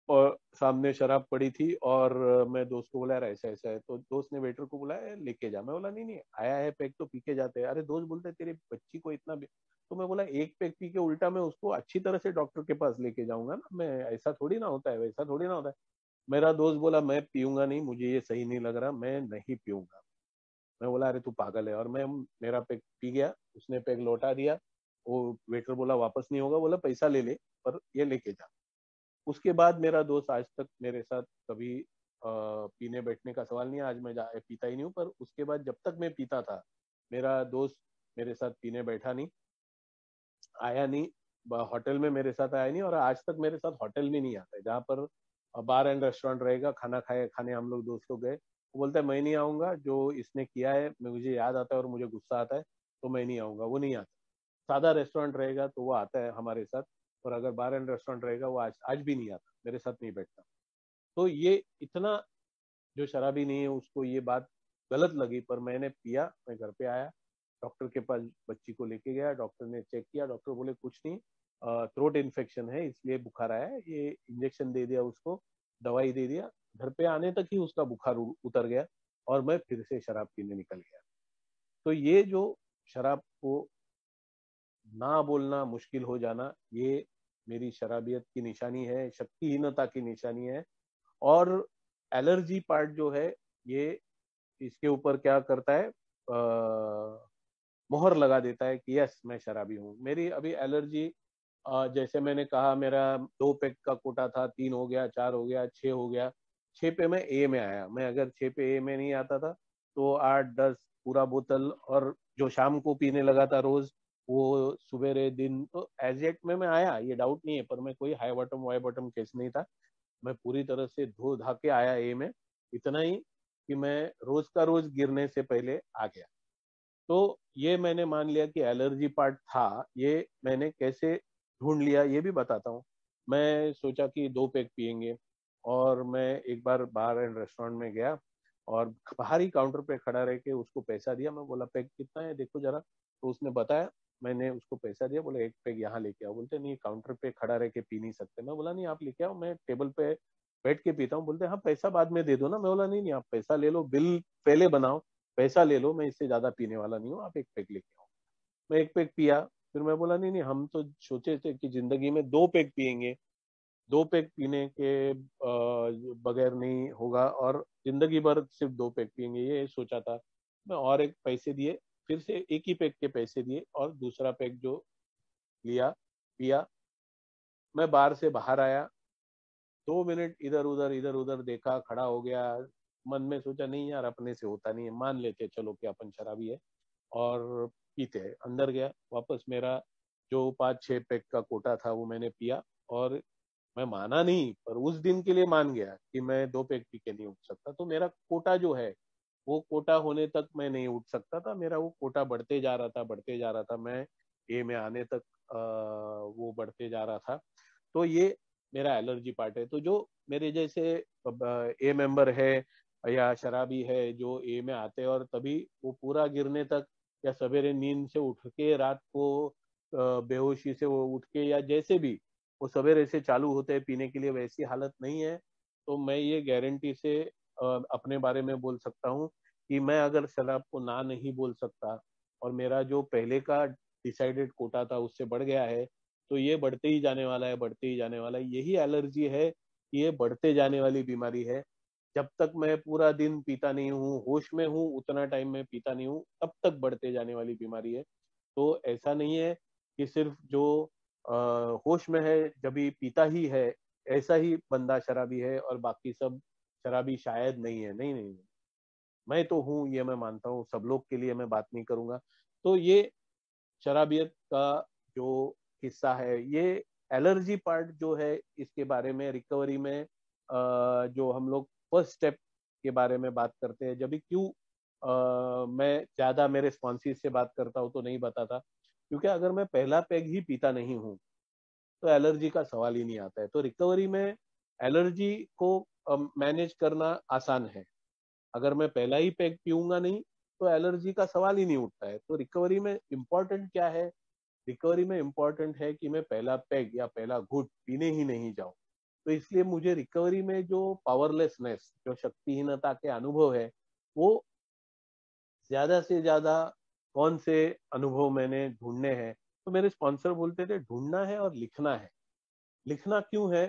[SPEAKER 1] और सामने शराब पड़ी थी, और मैं दोस्त को बोला यार ऐसा ऐसा है, तो दोस्त ने वेटर को बुलाया, लेके जा। मैं बोला नहीं नहीं, आया है पैक तो पी के जाते हैं। अरे दोस्त बोलते तेरी बच्ची को इतना तो मैं बोला एक पैक पी के उल्टा मैं उसको अच्छी तरह से डॉक्टर के पास लेके जाऊंगा ना, मैं ऐसा थोड़ी ना होता है, वैसा थोड़ी ना होता है। मेरा दोस्त बोला मैं पीऊंगा नहीं, मुझे ये सही नहीं लग रहा, मैं नहीं पीऊंगा। मैं बोला अरे तू पागल है, और मैं मेरा पैक पी गया, उसने पैक लौटा दिया। वो वेटर बोला वापस नहीं होगा, बोला पैसा ले ले, पर ये लेके जा। उसके बाद मेरा दोस्त आज तक मेरे साथ कभी पीने बैठने का सवाल नहीं है, आज मैं पीता ही नहीं हूँ, पर उसके बाद जब तक मैं पीता था, मेरा दोस्त मेरे साथ पीने बैठा नहीं, आया नहीं, होटल में मेरे साथ आया नहीं, और आज तक मेरे साथ होटल में नहीं आता है जहाँ पर बार एंड रेस्टोरेंट रहेगा, खाना खाए खाने हम लोग दोस्त लोग गए, वो बोलता है मैं नहीं आऊंगा, जो इसने किया है मुझे याद आता है और मुझे गुस्सा आता है, तो मैं नहीं आऊंगा, वो नहीं आता। सादा रेस्टोरेंट रहेगा तो वो आता है हमारे साथ, और अगर बार एंड रेस्टोरेंट रहेगा वो आज आज भी नहीं आता, मेरे साथ नहीं बैठता। तो ये इतना, जो शराबी नहीं है उसको ये बात गलत लगी, पर मैंने पिया। मैं घर पे आया, डॉक्टर के पास बच्ची को लेके गया, डॉक्टर ने चेक किया, डॉक्टर बोले कुछ नहीं, थ्रोट इन्फेक्शन है इसलिए बुखार आया है, ये इंजेक्शन दे दिया उसको, दवाई दे दिया। घर पे आने तक ही उसका बुखार उतर गया और मैं फिर से शराब पीने निकल गया। तो ये जो शराब को ना बोलना मुश्किल हो जाना, ये मेरी शराबियत की निशानी है, शक्तिहीनता की निशानी है। और एलर्जी पार्ट जो है, ये इसके ऊपर क्या करता है, मोहर लगा देता है कि यस मैं शराबी हूँ। मेरी अभी एलर्जी, जैसे मैंने कहा मेरा 2 पैक का कोटा था, 3 हो गया, 4 हो गया, 6 हो गया, 6 पे मैं ए में आया। मैं अगर 6 पे ए में नहीं आता था तो 8-10 पूरा बोतल, और जो शाम को पीने लगा था रोज, वो सुबेरे दिन, तो एज एट में मैं आया, ये डाउट नहीं है। पर मैं कोई high bottom why bottom case नहीं था, मैं पूरी तरह से धो धा के आया ए में। इतना ही कि मैं रोज का रोज गिरने से पहले आ गया। तो ये मैंने मान लिया कि एलर्जी पार्ट था। ये मैंने कैसे ढूंढ लिया ये भी बताता हूँ। मैं सोचा कि 2 पैक पियेंगे, और मैं एक बार बार एंड रेस्टोरेंट में गया और बाहरी काउंटर पे खड़ा रह के उसको पैसा दिया। मैं बोला पैक कितना है देखो जरा, तो उसने बताया। मैंने उसको पैसा दिया, बोले 1 पैक यहाँ लेके आओ। बोलते नहीं काउंटर पे खड़ा रह के पी नहीं सकते। मैं बोला नहीं आप लेके आओ, मैं टेबल पे बैठ के पीता हूँ। बोलते हाँ पैसा बाद में दे दो ना। मैं बोला नहीं नहीं, आप पैसा ले लो, बिल पहले बनाओ, पैसा ले लो, मैं इससे ज्यादा पीने वाला नहीं हूँ, आप 1 पैक लेके आओ। मैं 1 पैक पिया। फिर मैं बोला नहीं नहीं, हम तो सोचे थे कि जिंदगी में 2 पैक पियेंगे, 2 पैक पीने के बगैर नहीं होगा, और जिंदगी भर सिर्फ 2 पैक पियेंगे, ये सोचा था। मैं और एक पैसे दिए, फिर से एक ही पैक के पैसे दिए, और दूसरा पैक जो लिया, पिया। मैं बार से बाहर आया, 2 मिनट इधर उधर देखा, खड़ा हो गया। मन में सोचा नहीं यार, अपने से होता नहीं है, मान लेते चलो कि अपन शराबी है, और पीते हैं। अंदर गया वापस, मेरा जो 5-6 पैक का कोटा था वो मैंने पिया। और मैं माना नहीं, पर उस दिन के लिए मान गया कि मैं 2 पैक पी के नहीं उठ सकता। तो मेरा कोटा जो है, वो कोटा होने तक मैं नहीं उठ सकता था। मेरा वो कोटा बढ़ते जा रहा था, बढ़ते जा रहा था। मैं ए में आने तक वो बढ़ते जा रहा था। तो ये मेरा एलर्जी पार्ट है। तो जो मेरे जैसे ए मेंबर है या शराबी है जो ए में आते हैं, और तभी वो पूरा गिरने तक, या सवेरे नींद से उठ के रात को बेहोशी से वो उठ के, या जैसे भी वो सवेरे से चालू होते हैं पीने के लिए, वैसी हालत नहीं है। तो मैं ये गारंटी से अपने बारे में बोल सकता हूँ कि मैं अगर शराब को ना नहीं बोल सकता, और मेरा जो पहले का डिसाइडेड कोटा था उससे बढ़ गया है, तो ये बढ़ते ही जाने वाला है, बढ़ते ही जाने वाला है। यही एलर्जी है कि ये बढ़ते जाने वाली बीमारी है। जब तक मैं पूरा दिन पीता नहीं हूँ, होश में हूँ, उतना टाइम मैं पीता नहीं हूँ, तब तक बढ़ते जाने वाली बीमारी है। तो ऐसा नहीं है कि सिर्फ जो होश में है जब भी पीता ही है, ऐसा ही बंदा शराबी है, और बाकी सब शराबी शायद नहीं है। नहीं नहीं नहीं, मैं तो हूँ, ये मैं मानता हूँ। सब लोग के लिए मैं बात नहीं करूंगा। तो ये शराबियत का जो हिस्सा है, ये एलर्जी पार्ट जो है, इसके बारे में रिकवरी में जो हम लोग फर्स्ट स्टेप के बारे में बात करते हैं, जब भी क्यों मैं ज्यादा मेरे स्पॉन्सीज से बात करता हूँ तो नहीं बताता, क्योंकि अगर मैं पहला पैग ही पीता नहीं हूँ तो एलर्जी का सवाल ही नहीं आता है। तो रिकवरी में एलर्जी को मैनेज करना आसान है। अगर मैं पहला ही पैग पीऊंगा नहीं तो एलर्जी का सवाल ही नहीं उठता है। तो रिकवरी में इम्पोर्टेंट क्या है? रिकवरी में इम्पोर्टेंट है कि मैं पहला पैग या पहला घुट पीने ही नहीं जाऊं। तो इसलिए मुझे रिकवरी में जो पावरलेसनेस, जो शक्तिहीनता के अनुभव है, वो ज्यादा से ज्यादा कौन से अनुभव मैंने ढूंढने हैं। तो मेरे स्पॉन्सर बोलते थे ढूंढना है और लिखना है। लिखना क्यों है?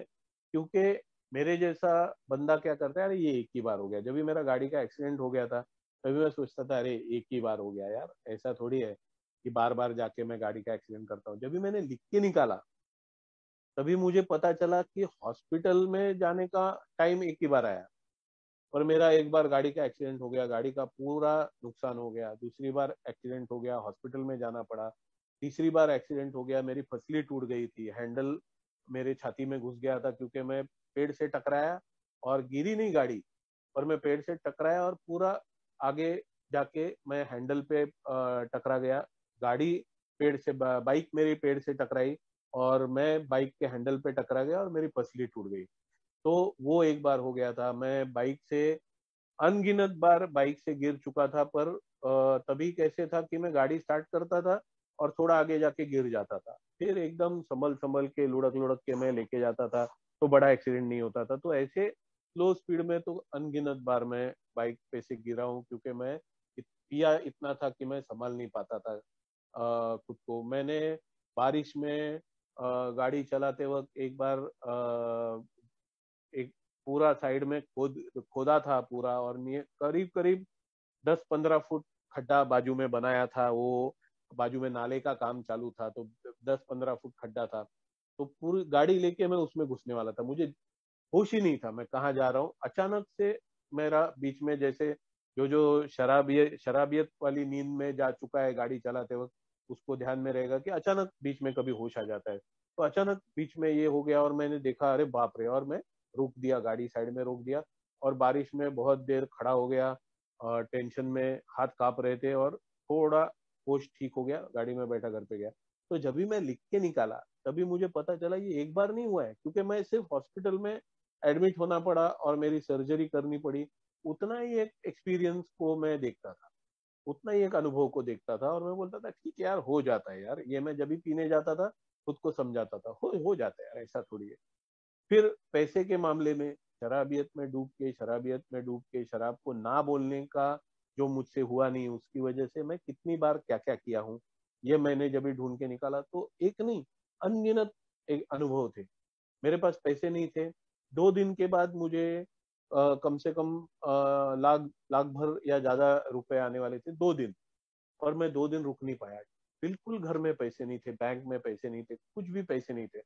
[SPEAKER 1] क्योंकि मेरे जैसा बंदा क्या करता है, अरे ये एक ही बार हो गया। जब भी मेरा गाड़ी का एक्सीडेंट हो गया था, तभी मैं सोचता था अरे एक ही बार हो गया यार, ऐसा थोड़ी है कि बार बार जाके मैं गाड़ी का एक्सीडेंट करता हूँ। जब भी मैंने लिख के निकाला, तभी मुझे पता चला कि हॉस्पिटल में जाने का टाइम एक ही बार आया। और मेरा एक बार गाड़ी का एक्सीडेंट हो गया, गाड़ी का पूरा नुकसान हो गया। दूसरी बार एक्सीडेंट हो गया, हॉस्पिटल में जाना पड़ा। तीसरी बार एक्सीडेंट हो गया, मेरी फसली टूट गई थी, हैंडल मेरे छाती में घुस गया था, क्योंकि मैं पेड़ से टकराया, और गिरी नहीं गाड़ी, पर मैं पेड़ से टकराया, और पूरा आगे जाके मैं हैंडल पे टकरा गया। गाड़ी पेड़ से, बाइक मेरी पेड़ से टकराई, और मैं बाइक के हैंडल पे टकरा गया और मेरी पसली टूट गई। तो वो एक बार हो गया था। मैं बाइक से अनगिनत बार बाइक से गिर चुका था, पर तभी कैसे था कि मैं गाड़ी स्टार्ट करता था और थोड़ा आगे जाके गिर जाता था, फिर एकदम संभल संभल के लुढ़क लुढ़क के मैं लेके जाता था, तो बड़ा एक्सीडेंट नहीं होता था। तो ऐसे स्लो स्पीड में तो अनगिनत बार मैं बाइक पे से गिरा हूँ, क्योंकि मैं पिया इतना था कि मैं संभाल नहीं पाता था खुद को। मैंने बारिश में गाड़ी चलाते वक्त एक बार एक पूरा साइड में खोदा था पूरा, और करीब करीब 10-15 फुट खड्डा बाजू में बनाया था। वो बाजू में नाले का काम चालू था, तो 10-15 फुट खड्डा था। तो पूरी गाड़ी लेके मैं उसमें घुसने वाला था, मुझे होश ही नहीं था मैं कहाँ जा रहा हूँ। अचानक से मेरा बीच में, जैसे जो जो शराबियत वाली नींद में जा चुका है गाड़ी चलाते वक्त, उसको ध्यान में रहेगा कि अचानक बीच में कभी होश आ जाता है। तो अचानक बीच में ये हो गया और मैंने देखा, अरे बाप रे, और मैं रोक दिया, गाड़ी साइड में रोक दिया और बारिश में बहुत देर खड़ा हो गया। टेंशन में हाथ कांप रहे थे, और थोड़ा होश ठीक हो गया, गाड़ी में बैठा घर पे गया। तो जब भी मैं लिख के निकाला तभी मुझे पता चला ये एक बार नहीं हुआ है, क्योंकि मैं सिर्फ हॉस्पिटल में एडमिट होना पड़ा और मेरी सर्जरी करनी पड़ी। उतना ही एक एक्सपीरियंस को मैं देखता था, उतना ही एक अनुभव को देखता था, और मैं बोलता था ठीक है यार, हो जाता है यार। ये मैं जब भी पीने जाता था खुद को समझाता था, हो जाता है यार, ऐसा थोड़ी है। फिर पैसे के मामले में शराबियत में डूब के शराब को ना बोलने का जो मुझसे हुआ नहीं, उसकी वजह से मैं कितनी बार क्या क्या किया हूँ, ये मैंने जब भी ढूंढ के निकाला तो एक नहीं, अनगिनत एक अनुभव थे। मेरे पास पैसे नहीं थे। 2 दिन के बाद मुझे कम से कम लाख लाख भर या ज्यादा रुपए आने वाले थे, 2 दिन। और मैं 2 दिन रुक नहीं पाया। बिल्कुल घर में पैसे नहीं थे, बैंक में पैसे नहीं थे, कुछ भी पैसे नहीं थे।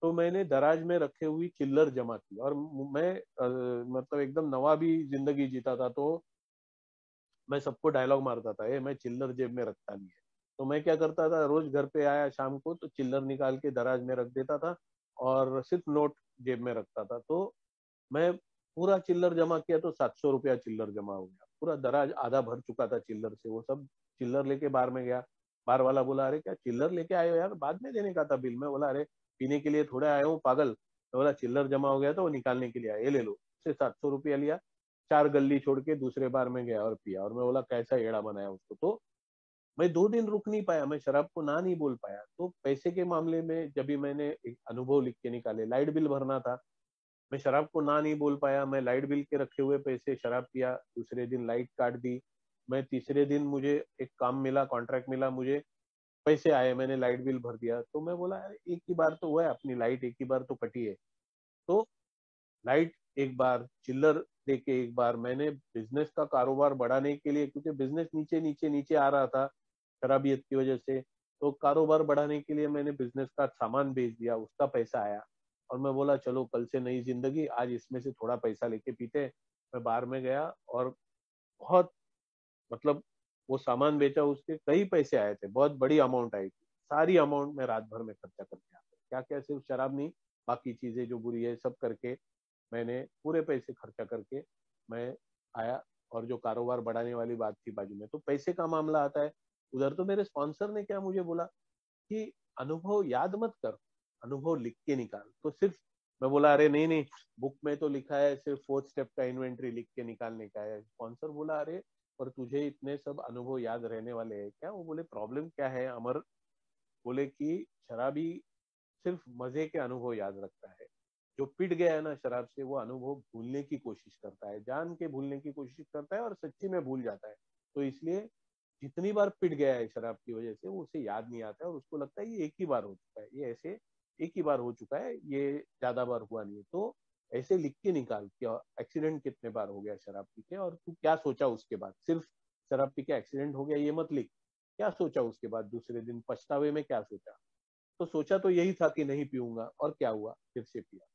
[SPEAKER 1] तो मैंने दराज में रखे हुई चिल्लर जमा की, और मैं मतलब एकदम नवाबी जिंदगी जीता था। तो मैं सबको डायलॉग मारता था, मैं चिल्लर जेब में रखता नहीं है। तो मैं क्या करता था, रोज घर पे आया शाम को तो चिल्लर निकाल के दराज में रख देता था और सिर्फ नोट जेब में रखता था। तो मैं पूरा चिल्लर जमा किया तो 700 रुपया चिल्लर जमा हो गया, पूरा दराज आधा भर चुका था चिल्लर से। वो सब चिल्लर लेके बार में गया। बार वाला बोला, अरे क्या चिल्लर लेके आए हो यार, बाद में देने का था बिल। मैं बोला, अरे पीने के लिए थोड़ा आया हूँ पागल। तो बोला चिल्लर जमा हो गया तो वो निकालने के लिए आया, ये ले लो। उससे 700 रुपया लिया, 4 गल्ली छोड़ के दूसरे बार में गया और पिया। और मैं बोला कैसा एड़ा बनाया उसको। तो मैं 2 दिन रुक नहीं पाया, मैं शराब को ना नहीं बोल पाया। तो पैसे के मामले में जब भी मैंने एक अनुभव लिख के निकाले, लाइट बिल भरना था, मैं शराब को ना नहीं बोल पाया। मैं लाइट बिल के रखे हुए पैसे शराब पिया, दूसरे दिन लाइट काट दी। मैं तीसरे दिन मुझे एक काम मिला, कॉन्ट्रैक्ट मिला, मुझे पैसे आए, मैंने लाइट बिल भर दिया। तो मैं बोला यार एक ही बार तो हुआ है, अपनी लाइट एक ही बार तो कटी है। तो लाइट एक बार, चिल्लर दे के एक बार, मैंने बिजनेस का कारोबार बढ़ाने के लिए, क्योंकि बिजनेस नीचे नीचे नीचे आ रहा था शराबियत की वजह से, तो कारोबार बढ़ाने के लिए मैंने बिजनेस का सामान बेच दिया, उसका पैसा आया। और मैं बोला चलो कल से नई जिंदगी, आज इसमें से थोड़ा पैसा लेके पीते। मैं बाहर में गया और बहुत, मतलब वो सामान बेचा, उसके कई पैसे आए थे, बहुत बड़ी अमाउंट आई थी। सारी अमाउंट मैं रात भर में खर्चा करके आ गया। क्या क्या, सिर्फ शराब नहीं, बाकी चीजें जो बुरी है सब करके मैंने पूरे पैसे खर्चा करके मैं आया। और जो कारोबार बढ़ाने वाली बात थी बाजू में, तो पैसे का मामला आता है उधर। तो मेरे स्पॉन्सर ने क्या मुझे बोला कि अनुभव याद मत कर, अनुभव लिख के निकाल। तो सिर्फ मैं बोला, अरे नहीं नहीं, बुक में तो लिखा है सिर्फ 4th स्टेप का इन्वेंट्री लिख के निकालने का है। स्पॉन्सर बोला, अरे पर तुझे इतने सब अनुभव याद रहने वाले हैं क्या? वो बोले प्रॉब्लम क्या है अमर, बोले कि शराबी सिर्फ मजे के अनुभव याद रखता है। जो पिट गया है ना शराब से, वो अनुभव भूलने की कोशिश करता है, जान के भूलने की कोशिश करता है और सच्ची में भूल जाता है। तो इसलिए जितनी बार पिट गया है शराब की वजह से, वो उसे याद नहीं आता है और उसको लगता है ये एक ही बार हो चुका है, ये ऐसे एक ही बार हो चुका है, ये ज्यादा बार हुआ नहीं है। तो ऐसे लिख के निकाल कि एक्सीडेंट कितने बार हो गया शराब पी के, और तू क्या सोचा उसके बाद। सिर्फ शराब पी के एक्सीडेंट हो गया ये मत लिख, क्या सोचा उसके बाद, दूसरे दिन पछतावे में क्या सोचा। तो सोचा तो यही था कि नहीं पीऊंगा, और क्या हुआ, फिर से पिया।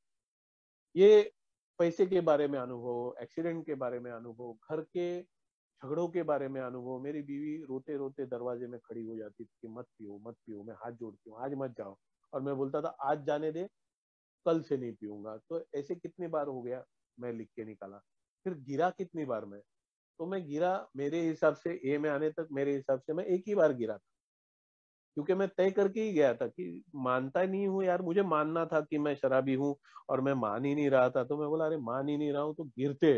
[SPEAKER 1] ये पैसे के बारे में अनुभव, एक्सीडेंट के बारे में अनुभव, घर के झगड़ों के बारे में अनुभव। मेरी बीवी रोते रोते दरवाजे में खड़ी हो जाती थी कि मत पियो मत पियो, मैं हाथ जोड़ती हूँ आज मत जाओ। और मैं बोलता था आज जाने दे, कल से नहीं पीऊंगा। तो ऐसे कितनी बार हो गया, मैं लिख के निकाला। फिर गिरा कितनी बार मैं, तो मैं गिरा मेरे हिसाब से ए में आने तक, मेरे हिसाब से मैं एक ही बार गिरा था। क्योंकि मैं तय करके ही गया था कि मानता नहीं हूँ यार, मुझे मानना था कि मैं शराबी हूँ और मैं मान ही नहीं रहा था। तो मैं बोला अरे मान ही नहीं रहा हूँ तो गिरते,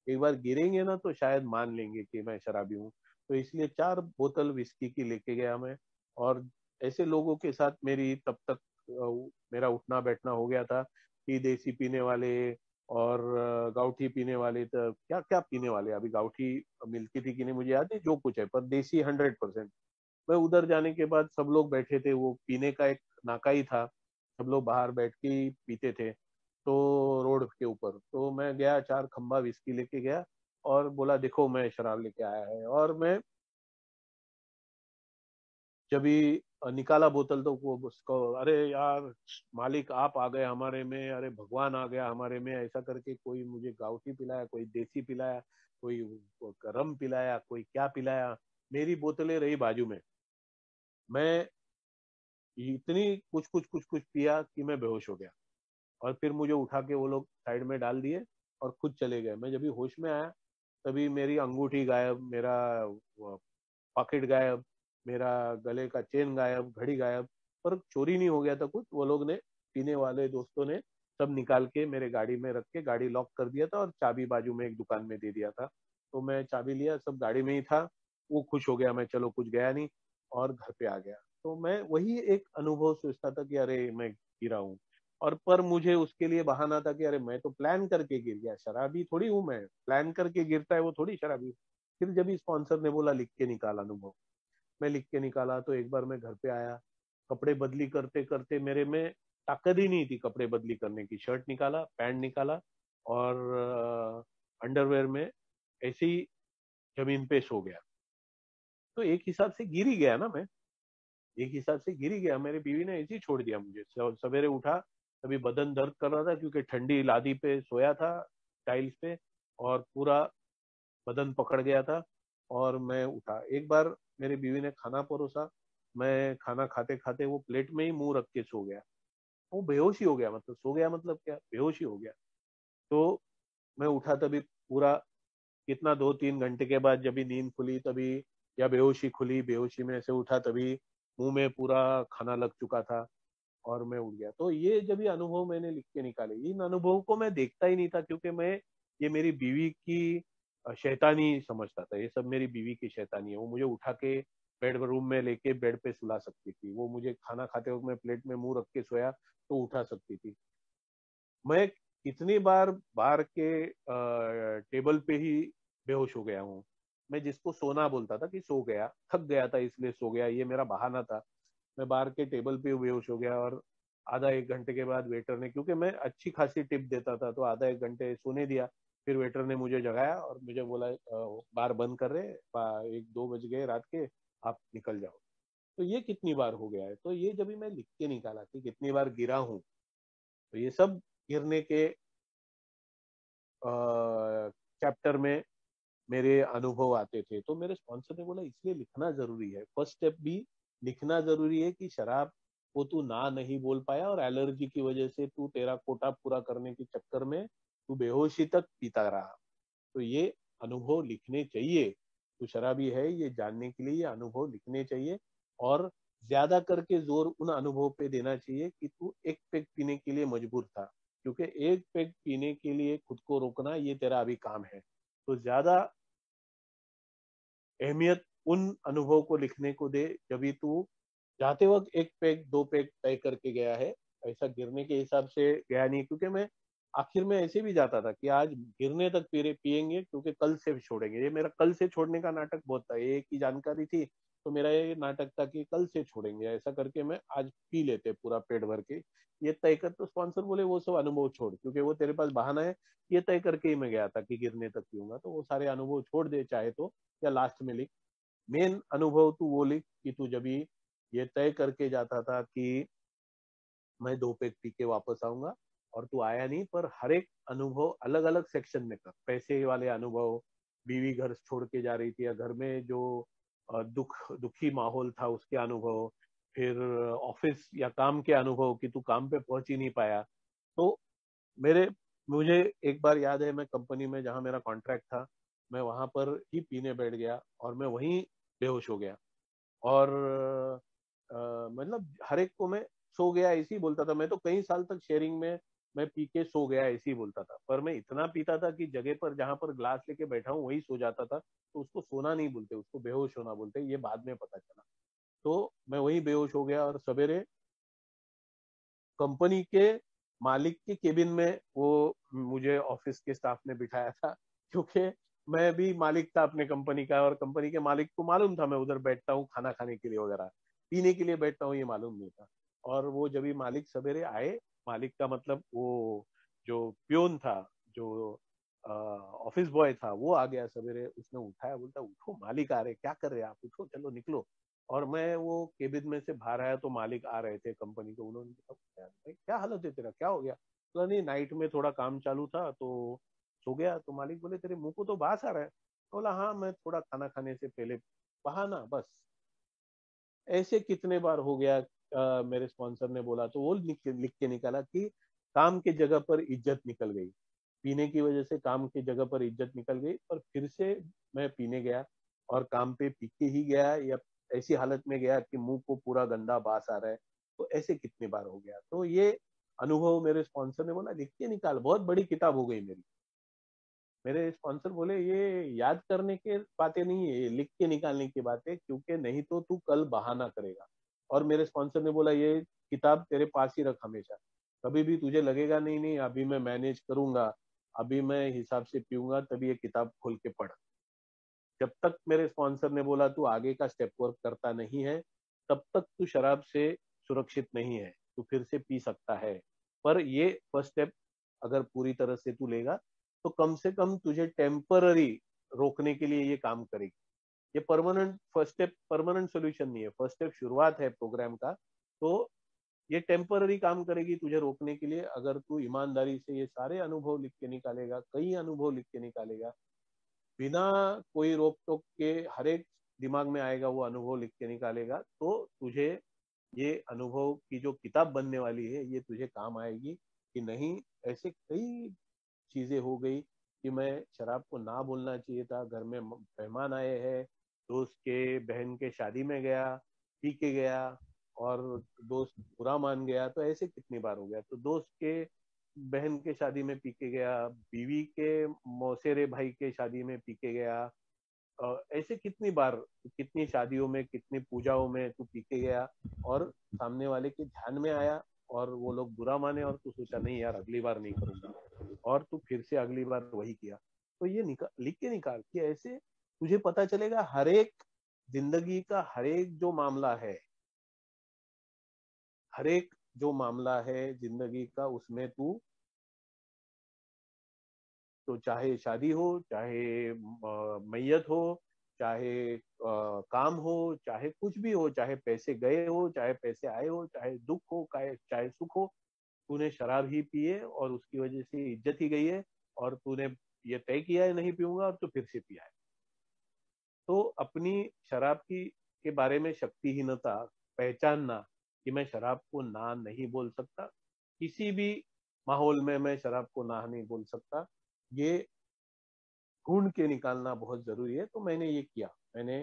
[SPEAKER 1] एक बार गिरेंगे ना तो शायद मान लेंगे कि मैं शराबी हूँ। तो इसलिए 4 बोतल विस्की की लेके गया मैं। और ऐसे लोगों के साथ मेरी तब तक मेरा उठना बैठना हो गया था कि देसी पीने वाले और गाउठी पीने वाले, तो क्या क्या पीने वाले, अभी गाउठी मिलती थी कि नहीं मुझे याद नहीं, जो कुछ है, पर देसी 100%। मैं उधर जाने के बाद सब लोग बैठे थे, वो पीने का एक नाका ही था, सब लोग बाहर बैठ के ही पीते थे तो रोड के ऊपर। तो मैं गया, 4 खंबा विस्की लेके गया और बोला देखो मैं शराब लेके आया है। और मैं जब भी निकाला बोतल तो वो उसको, अरे यार मालिक आप आ गए हमारे में, अरे भगवान आ गया हमारे में, ऐसा करके कोई मुझे गाउठी पिलाया, कोई देसी पिलाया, कोई रम पिलाया, कोई क्या पिलाया। मेरी बोतलें रही बाजू में। मैं इतनी कुछ कुछ कुछ कुछ पिया कि मैं बेहोश हो गया। और फिर मुझे उठा के वो लोग साइड में डाल दिए और खुद चले गए। मैं जब भी होश में आया तभी मेरी अंगूठी गायब, मेरा पॉकेट गायब, मेरा गले का चेन गायब, घड़ी गायब। पर चोरी नहीं हो गया था कुछ, वो लोग ने, पीने वाले दोस्तों ने सब निकाल के मेरे गाड़ी में रख के गाड़ी लॉक कर दिया था और चाबी बाजू में एक दुकान में दे दिया था। तो मैं चाबी लिया, सब गाड़ी में ही था। वो खुश हो गया, मैं चलो कुछ गया नहीं, और घर पे आ गया। तो मैं वही एक अनुभव सोचता था कि अरे मैं गिरा हूँ। और पर मुझे उसके लिए बहाना था कि अरे मैं तो प्लान करके गिर गया, शराबी थोड़ी हूँ मैं, प्लान करके गिरता है वो थोड़ी शराबी। फिर जब स्पॉन्सर ने बोला लिख के निकाल अनुभव, मैं लिख के निकाला। तो एक बार मैं घर पे आया, कपड़े बदली करते करते मेरे में ताकत ही नहीं थी कपड़े बदली करने की। शर्ट निकाला, पैंट निकाला और अंडरवेयर में ऐसे ही जमीन पे सो गया। तो एक हिसाब से गिर ही गया ना मैं, एक हिसाब से गिर ही गया। मेरी बीवी ने ऐसे ही छोड़ दिया मुझे। सवेरे उठा तभी बदन दर्द कर रहा था क्योंकि ठंडी लादी पे सोया था, टाइल्स पे, और पूरा बदन पकड़ गया था। और मैं उठा, एक बार मेरी बीवी ने खाना परोसा, मैं खाना खाते खाते वो प्लेट में ही मुंह रख के सो गया। वो बेहोश ही हो गया, मतलब सो गया मतलब क्या, बेहोश ही हो गया। तो मैं उठा तभी पूरा, कितना 2-3 घंटे के बाद जब भी नींद खुली तभी, या बेहोशी खुली, बेहोशी में से उठा तभी मुंह में पूरा खाना लग चुका था और मैं उठ गया। तो ये जब ये अनुभव मैंने लिख के निकाले, इन अनुभव को मैं देखता ही नहीं था क्योंकि मैं ये मेरी बीवी की शैतानी समझता था। ये सब मेरी बीवी की शैतानी है। वो मुझे उठा के बेड रूम में लेके बेड पे सुला सकती थी, वो मुझे खाना खाते वक्त मैं प्लेट में मुंह रख के सोया तो उठा सकती थी। मैं कितनी बार बार के टेबल पे ही बेहोश हो गया हूँ। मैं जिसको सोना बोलता था कि सो गया, थक गया था इसलिए सो गया, ये मेरा बहाना था। मैं बाहर के टेबल पे बेहोश हो गया और आधा एक घंटे के बाद वेटर ने, क्योंकि मैं अच्छी खासी टिप देता था, तो आधा एक घंटे सोने दिया। फिर वेटर ने मुझे जगाया और मुझे बोला बार बंद कर रहे, 1-2 बज गए रात के, आप निकल जाओ। तो ये कितनी बार हो गया है। तो ये जब भी मैं लिख के निकाला कि कितनी बार गिरा हूँ, तो ये सब गिरने के चैप्टर में मेरे अनुभव आते थे। तो मेरे स्पॉन्सर ने बोला इसलिए लिखना जरूरी है, फर्स्ट स्टेप भी लिखना जरूरी है कि शराब को तू ना नहीं बोल पाया और एलर्जी की वजह से तू तेरा कोटा पूरा करने के चक्कर में तू बेहोशी तक पीता रहा। तो ये अनुभव लिखने चाहिए, तू शराबी है ये जानने के लिए ये अनुभव लिखने चाहिए। और ज्यादा करके जोर उन अनुभव पे देना चाहिए कि तू एक पेग पीने के लिए मजबूर था, क्योंकि एक पेग पीने के लिए खुद को रोकना ये तेरा अभी काम है। तो ज्यादा अहमियत उन अनुभव को लिखने को दे जब भी तू जाते वक्त 1 पेग 2 पेग तय करके गया है, ऐसा गिरने के हिसाब से गया नहीं। क्योंकि मैं आखिर में ऐसे भी जाता था कि आज गिरने तक पिएंगे क्योंकि कल से छोड़ेंगे। ये मेरा कल से छोड़ने का नाटक बहुत था, एक ही जानकारी थी। तो मेरा ये नाटक था कि कल से छोड़ेंगे, ऐसा करके मैं आज पी लेते पूरा पेट भर के। ये तय कर, तो स्पॉन्सर बोले वो सब अनुभव छोड़, क्योंकि वो तेरे पास बहाना है। ये तय करके ही मैं गया था कि गिरने तक पीऊंगा, तो वो सारे अनुभव छोड़ दे चाहे तो, या लास्ट में लिख। मेन अनुभव तू वो लिख कि तू जब ये तय करके जाता था कि मैं 2 पेग पी के वापस आऊंगा, और तू आया नहीं। पर हर एक अनुभव अलग अलग सेक्शन में कर, पैसे वाले अनुभव, बीवी घर छोड़ के जा रही थी या घर में जो दुखी माहौल था उसके अनुभव, फिर ऑफिस या काम के अनुभव कि तू काम पे पहुंच ही नहीं पाया। तो मेरे मुझे एक बार याद है, मैं कंपनी में जहाँ मेरा कॉन्ट्रैक्ट था, मैं वहां पर ही पीने बैठ गया और मैं वहीं बेहोश हो गया। और मतलब हर एक को मैं सो गया ऐसे ही बोलता था। मैं तो कई साल तक शेयरिंग में मैं पी के सो गया ऐसे ही बोलता था, पर मैं इतना पीता था कि जगह पर जहां पर ग्लास लेके बैठा हूँ वही सो जाता था। तो उसको सोना नहीं बोलते, उसको बेहोश होना बोलते, ये बाद में पता चला। तो मैं वही बेहोश हो गया और सवेरे कंपनी के मालिक के केबिन में वो मुझे ऑफिस के स्टाफ ने बिठाया था, क्योंकि मैं भी मालिक था अपने कंपनी का, और कंपनी के मालिक को मालूम था मैं उधर बैठता हूँ खाना खाने के लिए वगैरह, पीने के लिए बैठता हूँ ये मालूम नहीं था। और वो जब भी मालिक सवेरे आए, मालिक का मतलब वो जो प्योन था, जो ऑफिस बॉय था, वो आ गया सवेरे, उसने उठाया, बोलता उठो मालिक आ रहे, क्या कर रहे हैं आप, उठो चलो निकलो। और मैं वो केबिन में से बाहर आया तो मालिक आ रहे थे कंपनी को, उन्होंने कहा भाई क्या हालत है तेरा, क्या हो गया? तो नहीं, नाइट में थोड़ा काम चालू था तो सो गया। तो मालिक बोले तेरे मुंह को तो बास आ रहा है। बोला हाँ, मैं थोड़ा खाना खाने से पहले बहाना बस। ऐसे कितने बार हो गया। मेरे स्पॉन्सर ने बोला तो वो लिख के निकाला कि काम की जगह पर इज्जत निकल गई, पीने की वजह से काम की जगह पर इज्जत निकल गई, और फिर से मैं पीने गया और काम पे पी के ही गया, या ऐसी हालत में गया कि मुंह को पूरा गंदा बास आ रहा है। तो ऐसे कितनी बार हो गया। तो ये अनुभव मेरे स्पॉन्सर ने बोला लिख के निकाल, बहुत बड़ी किताब हो गई मेरी। मेरे स्पॉन्सर बोले ये याद करने के बातें नहीं है, ये लिख के निकालने की बात है, क्योंकि नहीं तो तू कल बहाना करेगा। और मेरे स्पॉन्सर ने बोला ये किताब तेरे पास ही रख हमेशा, कभी भी तुझे लगेगा नहीं नहीं अभी मैं मैनेज करूंगा, अभी मैं हिसाब से पीऊंगा, तभी ये किताब खोल के पढ़। जब तक मेरे स्पॉन्सर ने बोला तू आगे का स्टेप वर्क करता नहीं है, तब तक तू शराब से सुरक्षित नहीं है, तू फिर से पी सकता है, पर ये फर्स्ट स्टेप अगर पूरी तरह से तू लेगा तो कम से कम तुझे टेम्पररी रोकने के लिए ये काम करेगी। ये permanent first step, permanent solution नहीं है, फर्स्ट स्टेप शुरुआत है प्रोग्राम का। तो ये टेम्पररी काम करेगी तुझे रोकने के लिए, अगर तू ईमानदारी से ये सारे अनुभव लिख के निकालेगा, कई अनुभव लिख के निकालेगा, बिना कोई रोक टोक के, हर एक दिमाग में आएगा वो अनुभव लिख के निकालेगा, तो तुझे ये अनुभव की जो किताब बनने वाली है ये तुझे काम आएगी। कि नहीं, ऐसे कई चीजें हो गई कि मैं शराब को ना बोलना चाहिए था, घर में मेहमान आए हैं, दोस्त के बहन के शादी में गया, पी के गया, और दोस्त बुरा मान गया, तो ऐसे कितनी बार हो गया। तो दोस्त के बहन के शादी में पी के गया, बीवी के मौसेरे भाई के शादी में पी के गया, ऐसे कितनी बार, कितनी शादियों में, कितनी पूजाओं में तू पी के गया, और सामने वाले के ध्यान में आया और वो लोग बुरा माने, और तू सोचा नहीं यार अगली बार नहीं करूंगा, और तू फिर से अगली बार वही किया। तो ये लिख के निकाल कि ऐसे तुझे पता चलेगा हर एक जिंदगी का हर एक जो मामला है, हर एक जो मामला है जिंदगी का, उसमें तू, तो चाहे शादी हो, चाहे मैयत हो, चाहे काम हो, चाहे कुछ भी हो, चाहे पैसे गए हो, चाहे पैसे आए हो, चाहे दुख हो, चाहे सुख हो, तूने शराब ही पी है और उसकी वजह से इज्जत ही गई है, और तूने ये तय किया है नहीं पीऊंगा, और तो फिर से पिया है। तो अपनी शराब की के बारे में शक्तिहीनता पहचानना, कि मैं शराब को ना नहीं बोल सकता, किसी भी माहौल में मैं शराब को ना नहीं बोल सकता, ये ढूंढ के निकालना बहुत जरूरी है। तो मैंने ये किया, मैंने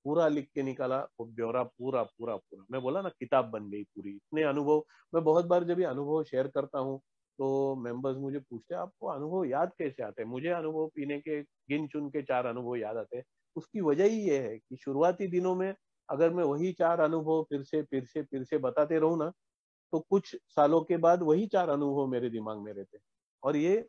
[SPEAKER 1] पूरा लिख के निकाला, वो ब्यौरा पूरा पूरा पूरा, मैं बोला ना किताब बन गई पूरी, इतने अनुभव। मैं बहुत बार जब ये अनुभव शेयर करता हूँ तो मेंबर्स मुझे पूछते हैं आपको अनुभव याद कैसे आते हैं। मुझे अनुभव पीने के गिन चुन के 4 अनुभव याद आते हैं। उसकी वजह ही ये है कि शुरुआती दिनों में अगर मैं वही 4 अनुभव फिर से बताते रहूं ना, तो कुछ सालों के बाद वही 4 अनुभव मेरे दिमाग में रहते हैं। और ये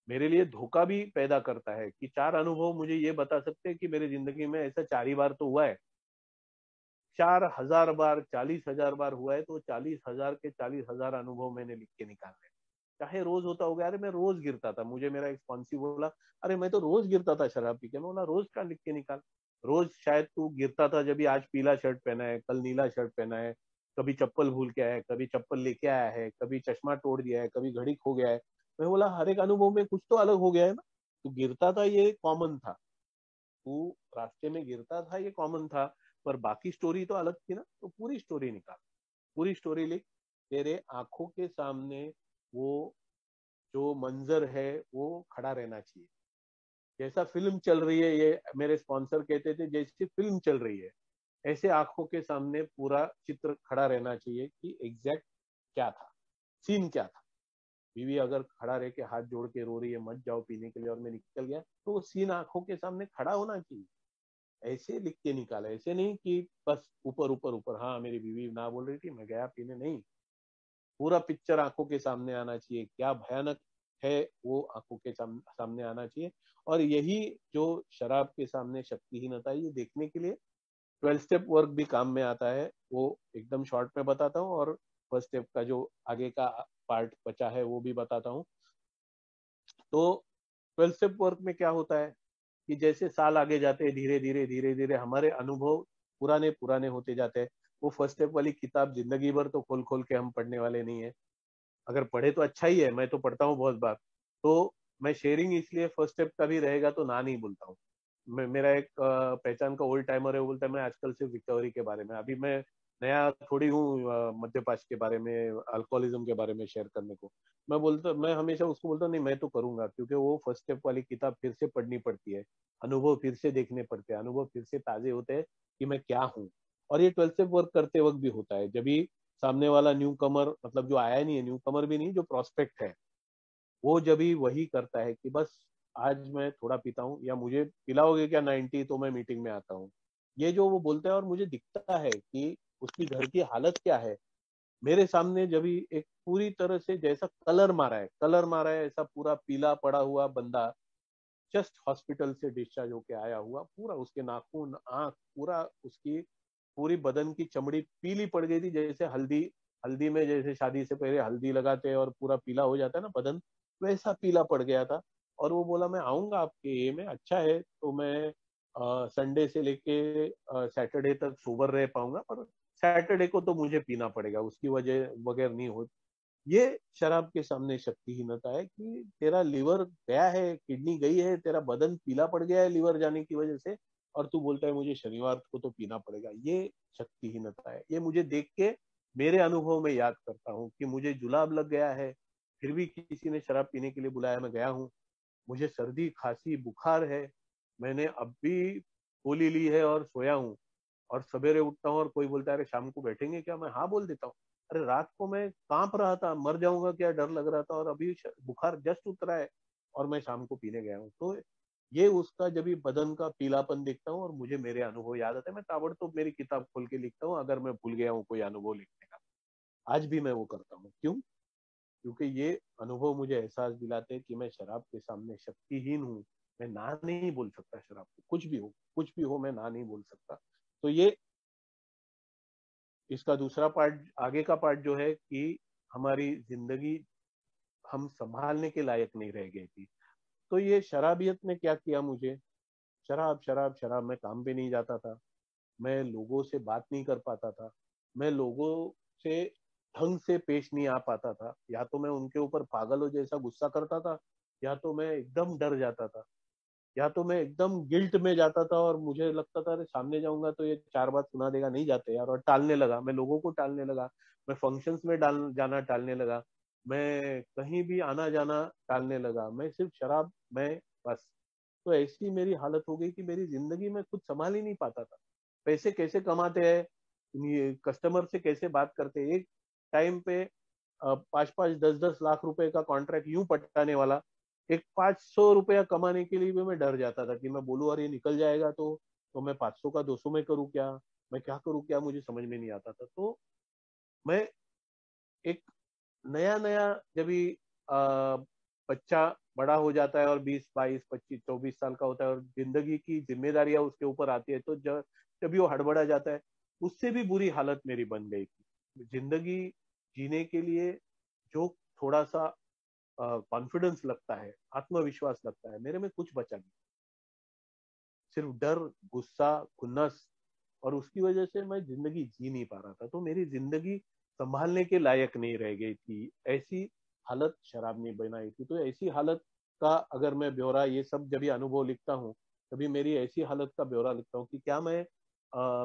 [SPEAKER 1] मेरे लिए धोखा भी पैदा करता है कि 4 अनुभव मुझे ये बता सकते हैं कि मेरी जिंदगी में ऐसा 4 ही बार तो हुआ है। 4,000 बार, 40,000 बार हुआ है, तो 40,000 के 40,000 अनुभव मैंने लिख के निकाले। चाहे रोज होता होगा, अरे मैं रोज गिरता था, मुझे मेरा एक स्पॉन्सी बोला अरे मैं तो रोज गिरता था शराब पी के। मैं बोला रोज का लिख के निकाल। रोज शायद तू गिरता था जब भी आज पीला शर्ट पहना है, कल नीला शर्ट पहना है, कभी चप्पल भूल के आया है, कभी चप्पल लेके आया है, कभी चश्मा तोड़ दिया है, कभी घड़ी खो गया है। मैं बोला हर एक अनुभव में कुछ तो अलग हो गया है ना। तू गिरता था ये कॉमन था, तू रास्ते में गिरता था ये कॉमन था, पर बाकी स्टोरी तो अलग थी ना। तो पूरी स्टोरी निकाल, पूरी स्टोरी लिख। तेरे आंखों के सामने वो जो मंजर है वो खड़ा रहना चाहिए, जैसा फिल्म चल रही है। ये मेरे स्पॉन्सर कहते थे जैसी फिल्म चल रही है, ऐसे आंखों के सामने पूरा चित्र खड़ा रहना चाहिए कि एग्जैक्ट क्या था, सीन क्या था। बीवी अगर खड़ा रह के हाथ जोड़ के रो रही है मत जाओ पीने के लिए और मैं निकल गया, तो वो सीन आंखों के सामने खड़ा होना चाहिए। ऐसे लिख के निकाला, ऐसे नहीं कि बस ऊपर ऊपर ऊपर, हाँ मेरी बीवी ना बोल रही थी मैं गया पीने, नहीं। पूरा पिक्चर आंखों के सामने आना चाहिए, क्या भयानक है वो आंखों के सामने आना चाहिए। और यही जो शराब के सामने शक्तिहीनता है, ये देखने के लिए 12 स्टेप वर्क भी काम में आता है। वो एकदम शॉर्ट में बताता हूँ, और फर्स्ट स्टेप का जो आगे का पार्ट बचा है वो भी बताता हूँ। तो 12 स्टेप वर्क में क्या होता है कि जैसे साल आगे जाते हैं, धीरे धीरे धीरे धीरे हमारे अनुभव पुराने पुराने होते जाते हैं। वो फर्स्ट स्टेप वाली किताब जिंदगी भर तो खोल खोल के हम पढ़ने वाले नहीं है। अगर पढ़े तो अच्छा ही है, मैं तो पढ़ता हूँ बहुत बार। तो मैं शेयरिंग इसलिए फर्स्ट स्टेप का भी रहेगा तो ना नहीं बोलता हूँ। मेरा एक पहचान का ओल्ड टाइमर है, वो बोलता है मैं आजकल सिर्फ रिकवरी के बारे में, अभी मैं नया थोड़ी हूँ मद्यपान के बारे में, अल्कोहलिज्म के बारे में शेयर करने को। मैं हमेशा उसको बोलता हूँ नहीं मैं तो करूंगा, क्योंकि वो फर्स्ट स्टेप वाली किताब फिर से पढ़नी पड़ती है, अनुभव फिर से देखने पड़ते हैं, अनुभव फिर से ताजे होते हैं कि मैं क्या हूँ। और ये 12 स्टेप वर्क करते वक्त भी होता है, जब भी सामने वाला न्यू कमर, मतलब जो आया नहीं है, न्यू कमर भी नहीं, जो प्रोस्पेक्ट है, वो जब भी वही करता है कि बस आज मैं थोड़ा पीता हूँ, या मुझे पिलाओगे क्या 90 तो मैं मीटिंग में आता हूँ, ये जो वो बोलता है, और मुझे दिखता है कि उसकी घर की हालत क्या है मेरे सामने, जब भी एक पूरी तरह से जैसा कलर मारा है, ऐसा पूरा पीला पड़ा हुआ बंदा, जस्ट हॉस्पिटल से डिस्चार्ज होके आया हुआ, पूरा उसके नाखून आंख पूरा उसकी पूरी बदन की चमड़ी पीली पड़ गई थी, जैसे हल्दी, हल्दी में जैसे शादी से पहले हल्दी लगाते हैं और पूरा पीला हो जाता है ना बदन, वैसा पीला पड़ गया था। और वो बोला मैं आऊंगा आपके ये में, अच्छा है तो मैं संडे से लेके सैटरडे तक सोबर रह पाऊंगा, पर सैटरडे को तो मुझे पीना पड़ेगा, उसकी वजह बगैर नहीं हो। ये शराब के सामने शक्तिहीनता है कि तेरा लीवर गया है, किडनी गई है, तेरा बदन पीला पड़ गया है लीवर जाने की वजह से, और तू बोलता है मुझे शनिवार को तो पीना पड़ेगा। ये शक्तिहीनता है। ये मुझे देख के मेरे अनुभव में याद करता हूँ कि मुझे जुलाब लग गया है, फिर भी किसी ने शराब पीने के लिए बुलाया, मैं गया हूँ। मुझे सर्दी खांसी बुखार है, मैंने अब भी गोली ली है और सोया हूँ, और सवेरे उठता हूँ और कोई बोलता है अरे शाम को बैठेंगे क्या, मैं हाँ बोल देता हूँ। अरे रात को मैं कांप रहा था, मर जाऊंगा क्या डर लग रहा था, और अभी बुखार जस्ट उतरा है और मैं शाम को पीने गया हूँ। तो ये उसका जब भी बदन का पीलापन देखता हूँ और मुझे मेरे अनुभव याद आते हैं, मैं ताबड़तोड़ मेरी किताब खोल के लिखता हूँ अगर मैं भूल गया हूँ कोई अनुभव लिखने का। आज भी मैं वो करता हूँ। क्यों? क्योंकि ये अनुभव मुझे एहसास दिलाते हैं कि मैं शराब के सामने शक्तिहीन हूँ। मैं ना नहीं बोल सकता शराब को, कुछ भी हो मैं ना नहीं बोल सकता। तो ये इसका दूसरा पार्ट, आगे का पार्ट जो है कि हमारी जिंदगी हम संभालने के लायक नहीं रह गई थी। तो ये शराबियत ने क्या किया मुझे, शराब शराब शराब, मैं काम पे नहीं जाता था, मैं लोगों से बात नहीं कर पाता था, मैं लोगों से ढंग से पेश नहीं आ पाता था, या तो मैं उनके ऊपर पागलों जैसा गुस्सा करता था, या तो मैं एकदम डर जाता था, या तो मैं एकदम गिल्ट में जाता था और मुझे लगता था अरे सामने जाऊंगा तो ये चार बात सुना देगा, नहीं जाते यार, और टालने लगा, मैं लोगों को टालने लगा, मैं फंक्शंस में डाल जाना टालने लगा, मैं कहीं भी आना जाना टालने लगा, मैं सिर्फ शराब में बस। तो ऐसी मेरी हालत हो गई कि मेरी जिंदगी में खुद संभाल ही नहीं पाता था। पैसे कैसे कमाते हैं, कस्टमर से कैसे बात करते हैं, एक टाइम पे 5-5, 10-10 लाख रुपए का कॉन्ट्रैक्ट यूं पटाने वाला, एक 500 रुपया कमाने के लिए भी मैं डर जाता था कि मैं बोलूँ और ये निकल जाएगा तो मैं 500 का 200 में करूँ क्या, मैं क्या करूँ क्या, मुझे समझ में नहीं आता था। तो मैं एक नया नया, जब भी आ, बच्चा बड़ा हो जाता है और 20 22 25 24 साल का होता है और जिंदगी की जिम्मेदारियां उसके ऊपर आती है, तो जब भी वो हड़बड़ा जाता है, उससे भी बुरी हालत मेरी बन गई थी। जिंदगी जीने के लिए जो थोड़ा सा कॉन्फिडेंस लगता है, आत्मविश्वास लगता है, मेरे में कुछ बचा नहीं, सिर्फ डर, गुस्सा, खुन्नस, और उसकी वजह से मैं जिंदगी जी नहीं पा रहा था। तो मेरी जिंदगी संभालने के लायक नहीं रह गई थी, ऐसी हालत शराब ने बनाई थी। तो ऐसी हालत का अगर मैं ब्यौरा, ये सब जब भी अनुभव लिखता हूँ, तभी मेरी ऐसी हालत का ब्यौरा लिखता हूँ कि क्या मैं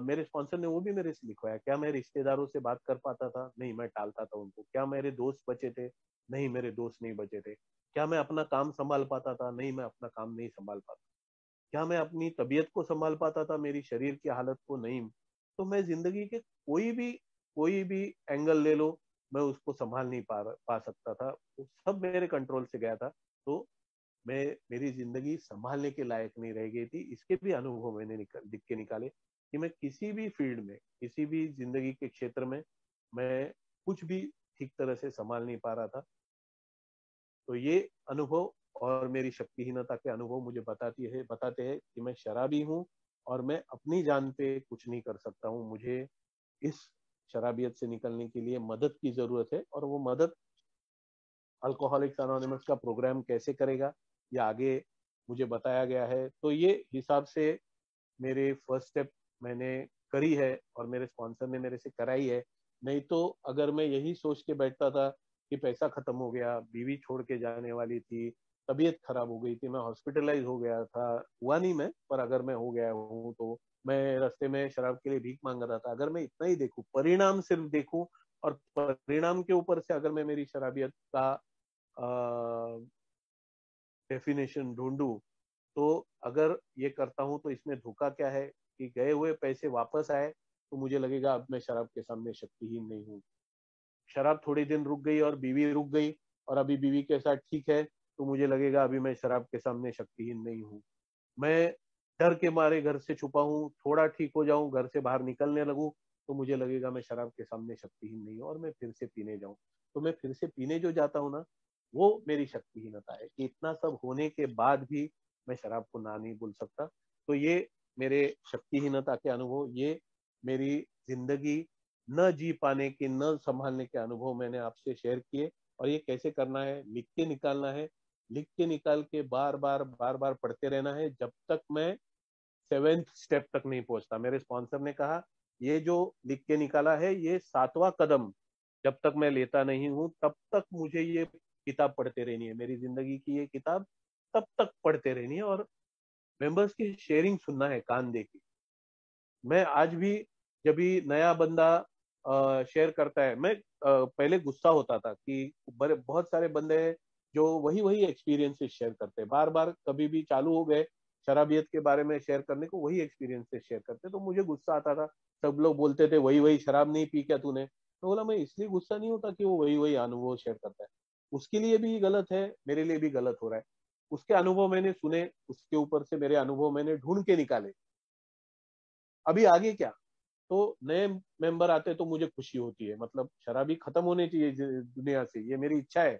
[SPEAKER 1] मेरे स्पॉन्सर ने वो भी मेरे से लिखवाया, क्या मैं रिश्तेदारों से बात कर पाता था, नहीं मैं टालता था उनको, क्या मेरे दोस्त बचे थे, नहीं मेरे दोस्त नहीं बचे थे, क्या मैं अपना काम संभाल पाता था, नहीं मैं अपना काम नहीं संभाल पाता, क्या मैं अपनी तबीयत को संभाल पाता था, मेरी शरीर की हालत को नहीं, तो मैं जिंदगी के कोई भी एंगल ले लो, मैं उसको संभाल नहीं पा सकता था। वो सब मेरे कंट्रोल से गया था। तो मैं मेरी जिंदगी संभालने के लायक नहीं रह गई थी। इसके भी अनुभव मैंने लिख के निकाले कि मैं किसी भी फील्ड में, किसी भी जिंदगी के क्षेत्र में मैं कुछ भी ठीक तरह से संभाल नहीं पा रहा था। तो ये अनुभव और मेरी शक्तिहीनता के अनुभव मुझे बताते हैं कि मैं शराबी हूँ और मैं अपनी जान पे कुछ नहीं कर सकता हूँ। मुझे इस शराबियत से निकलने के लिए मदद की जरूरत है, और वो मदद अल्कोहलिक्स अनोनिमस का प्रोग्राम कैसे करेगा, ये आगे मुझे बताया गया है। तो ये हिसाब से मेरे फर्स्ट स्टेप मैंने करी है और मेरे स्पॉन्सर ने मेरे से कराई है। नहीं तो अगर मैं यही सोच के बैठता था कि पैसा खत्म हो गया, बीवी छोड़ के जाने वाली थी, तबीयत खराब हो गई थी, मैं हॉस्पिटलाइज हो गया था, हुआ नहीं मैं, पर अगर मैं हो गया हूँ तो मैं रास्ते में शराब के लिए भीख मांग रहा था, अगर मैं इतना ही देखूं, परिणाम सिर्फ देखूं, और परिणाम के ऊपर से अगर मैं मेरी शराबियत का डेफिनेशन ढूंढूं, तो अगर ये करता हूं तो इसमें धोखा क्या है कि गए हुए पैसे वापस आए तो मुझे लगेगा अब मैं शराब के सामने शक्तिहीन नहीं हूँ। शराब थोड़ी दिन रुक गई और बीवी रुक गई और अभी बीवी के साथ ठीक है, तो मुझे लगेगा अभी मैं शराब के सामने शक्तिहीन नहीं हूँ। मैं डर के मारे घर से छुपा हूँ, थोड़ा ठीक हो जाऊं, घर से बाहर निकलने लगूं, तो मुझे लगेगा मैं शराब के सामने शक्तिहीन नहीं हूँ और मैं फिर से पीने जाऊं। तो मैं फिर से पीने जो जाता हूँ ना, वो मेरी शक्तिहीनता है कि इतना सब होने के बाद भी मैं शराब को ना नहीं बोल सकता। तो ये मेरे शक्तिहीनता के अनुभव, ये मेरी जिंदगी न जी पाने के, न संभालने के अनुभव मैंने आपसे शेयर किए। और ये कैसे करना है, लिख के निकालना है, लिख के निकाल के बार बार पढ़ते रहना है जब तक मैं सेवेंथ स्टेप तक नहीं पहुंचता। मेरे स्पॉन्सर ने कहा ये जो लिख के निकाला है ये 7वां कदम जब तक मैं लेता नहीं हूं तब तक मुझे ये किताब पढ़ते रहनी है, मेरी जिंदगी की ये किताब तब तक पढ़ते रहनी है, और मेंबर्स की शेयरिंग सुनना है कान दे के। मैं आज भी जब भी नया बंदा शेयर करता है, मैं पहले गुस्सा होता था कि बड़े बहुत सारे बंदे हैं जो वही वही एक्सपीरियंसेस शेयर करते हैं, बार बार कभी भी चालू हो गए शराबियत के बारे में शेयर करने को, वही एक्सपीरियंसेस शेयर करते, तो मुझे गुस्सा आता था। सब लोग बोलते थे वही वही शराब नहीं पी क्या तूने, तो बोला मैं इसलिए गुस्सा नहीं होता कि वो वही वही अनुभव शेयर करता है, उसके लिए भी गलत है, मेरे लिए भी गलत हो रहा है। उसके अनुभव मैंने सुने, उसके ऊपर से मेरे अनुभव मैंने ढूंढ के निकाले। अभी आगे क्या, तो नए मेंबर आते तो मुझे खुशी होती है, मतलब शराबी खत्म होने चाहिए दुनिया से, ये मेरी इच्छा है।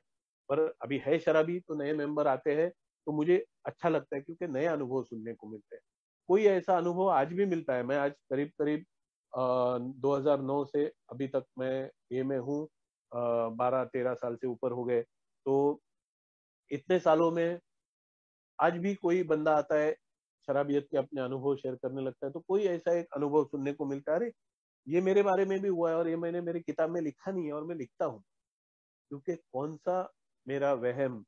[SPEAKER 1] पर अभी है शराबी तो नए मेंबर आते हैं तो मुझे अच्छा लगता है क्योंकि नए अनुभव सुनने को मिलते हैं। कोई ऐसा अनुभव आज भी मिलता है। मैं आज करीब करीब 2009 से अभी तक मैं ये में हूँ, 12-13 साल से ऊपर हो गए। तो इतने सालों में आज भी कोई बंदा आता है शराबियत के अपने अनुभव शेयर करने लगता है, तो कोई ऐसा एक अनुभव सुनने को मिलता है, अरे ये मेरे बारे में भी हुआ है और ये मैंने मेरी किताब में लिखा नहीं है और मैं लिखता हूँ। क्योंकि कौन सा मेरा वहम,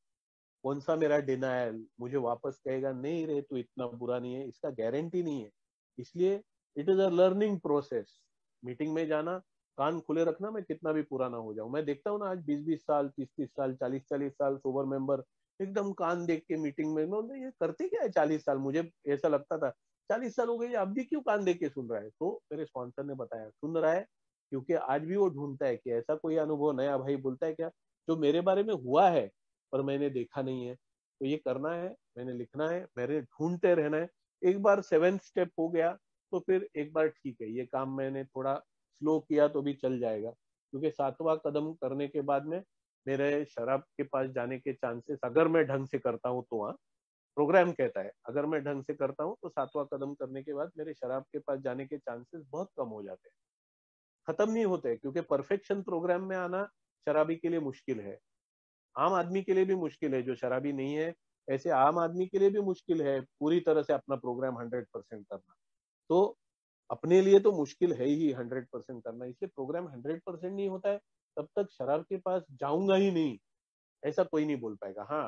[SPEAKER 1] कौन सा मेरा डिनायल मुझे वापस कहेगा नहीं रे तू इतना बुरा नहीं है, इसका गारंटी नहीं है। इसलिए it is a learning process. Meeting में जाना, कान खुले रखना, मैं कितना भी पुराना हो जाऊं। मैं देखता हूँ ना आज 20-20 साल, 30-30 साल, 40-40 साल सोबर मेंबर एकदम कान देख के मीटिंग में, मैं बोलता, ये करते क्या है 40 साल, मुझे ऐसा लगता था 40 साल हो गए अब भी क्यों कान देख के सुन रहा है। तो मेरे स्पॉन्सर ने बताया सुन रहा है क्योंकि आज भी वो ढूंढता है कि ऐसा कोई अनुभव नया भाई बोलता है क्या जो मेरे बारे में हुआ है पर मैंने देखा नहीं है। तो ये करना है, मैंने लिखना है, मैंने ढूंढते रहना है। एक बार 7th स्टेप हो गया तो फिर एक बार ठीक है, ये काम मैंने थोड़ा स्लो किया तो भी चल जाएगा, क्योंकि 7वां कदम करने के बाद में मेरे शराब के पास जाने के चांसेस, अगर मैं ढंग से करता हूँ तो, हाँ, प्रोग्राम कहता है अगर मैं ढंग से करता हूँ तो 7वां कदम करने के बाद मेरे शराब के पास जाने के चांसेस बहुत कम हो जाते हैं, खत्म नहीं होते, क्योंकि परफेक्शन प्रोग्राम में आना शराबी के लिए मुश्किल है, आम आदमी के लिए भी मुश्किल है, जो शराबी नहीं है ऐसे आम आदमी के लिए भी मुश्किल है पूरी तरह से अपना प्रोग्राम 100% करना। तो अपने लिए तो मुश्किल है ही 100% करना, इसलिए प्रोग्राम 100% नहीं होता है तब तक शराब के पास जाऊंगा ही नहीं, ऐसा कोई नहीं बोल पाएगा। हाँ,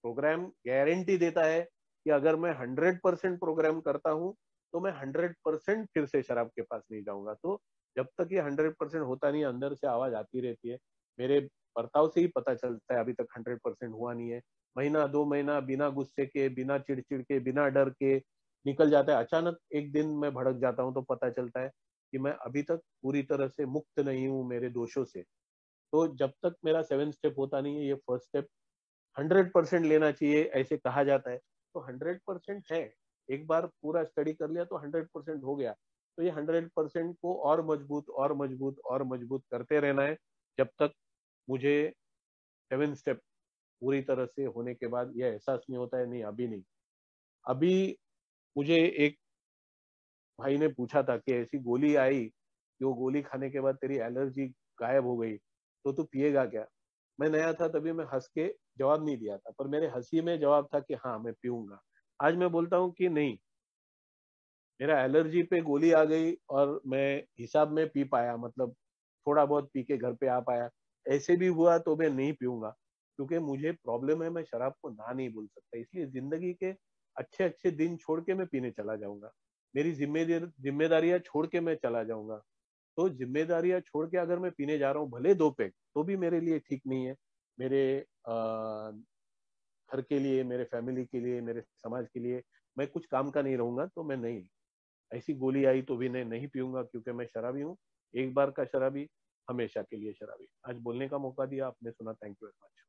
[SPEAKER 1] प्रोग्राम गारंटी देता है कि अगर मैं 100% प्रोग्राम करता हूँ तो मैं 100% फिर से शराब के पास नहीं जाऊंगा। तो जब तक ये 100% होता नहीं, अंदर से आवाज आती रहती है। मेरे बर्ताव से ही पता चलता है अभी तक 100% हुआ नहीं है। महीना 2 महीना बिना गुस्से के, बिना चिड़चिड़ के, बिना डर के निकल जाता है, अचानक एक दिन मैं भड़क जाता हूँ तो पता चलता है कि मैं अभी तक पूरी तरह से मुक्त नहीं हूँ मेरे दोषों से। तो जब तक मेरा 7 स्टेप होता नहीं है, ये फर्स्ट स्टेप 100% लेना चाहिए ऐसे कहा जाता है। तो 100% है, एक बार पूरा स्टडी कर लिया तो 100% हो गया। तो ये 100% को और मजबूत और मजबूत और मजबूत करते रहना है, जब तक मुझे 7 स्टेप पूरी तरह से होने के बाद यह एहसास नहीं होता है, नहीं अभी नहीं। अभी मुझे एक भाई ने पूछा था कि ऐसी गोली आई कि वो गोली खाने के बाद तेरी एलर्जी गायब हो गई, तो तू पिएगा क्या? मैं नया था तभी मैं हंस के जवाब नहीं दिया था, पर मेरे हंसी में जवाब था कि हाँ मैं पीऊंगा। आज मैं बोलता हूँ कि नहीं, मेरा एलर्जी पे गोली आ गई और मैं हिसाब में पी पाया, मतलब थोड़ा बहुत पी के घर पे आ पाया, ऐसे भी हुआ तो मैं नहीं पीऊंगा, क्योंकि मुझे प्रॉब्लम है, मैं शराब को ना नहीं बोल सकता। इसलिए जिंदगी के अच्छे अच्छे दिन छोड़ के मैं पीने चला जाऊंगा, मेरी जिम्मेदारियां छोड़ के मैं चला जाऊंगा। तो जिम्मेदारियां छोड़ के अगर मैं पीने जा रहा हूँ भले 2 पैक, तो भी मेरे लिए ठीक नहीं है। मेरे घर के लिए, मेरे फैमिली के लिए, मेरे समाज के लिए मैं कुछ काम का नहीं रहूंगा, तो मैं नहीं, ऐसी गोली आई तो भी नहीं पीऊंगा, क्योंकि मैं शराबी हूँ, एक बार का शराबी, हमेशा के लिए शराबी। आज बोलने का मौका दिया आपने, सुना, थैंक यू वेरी मच।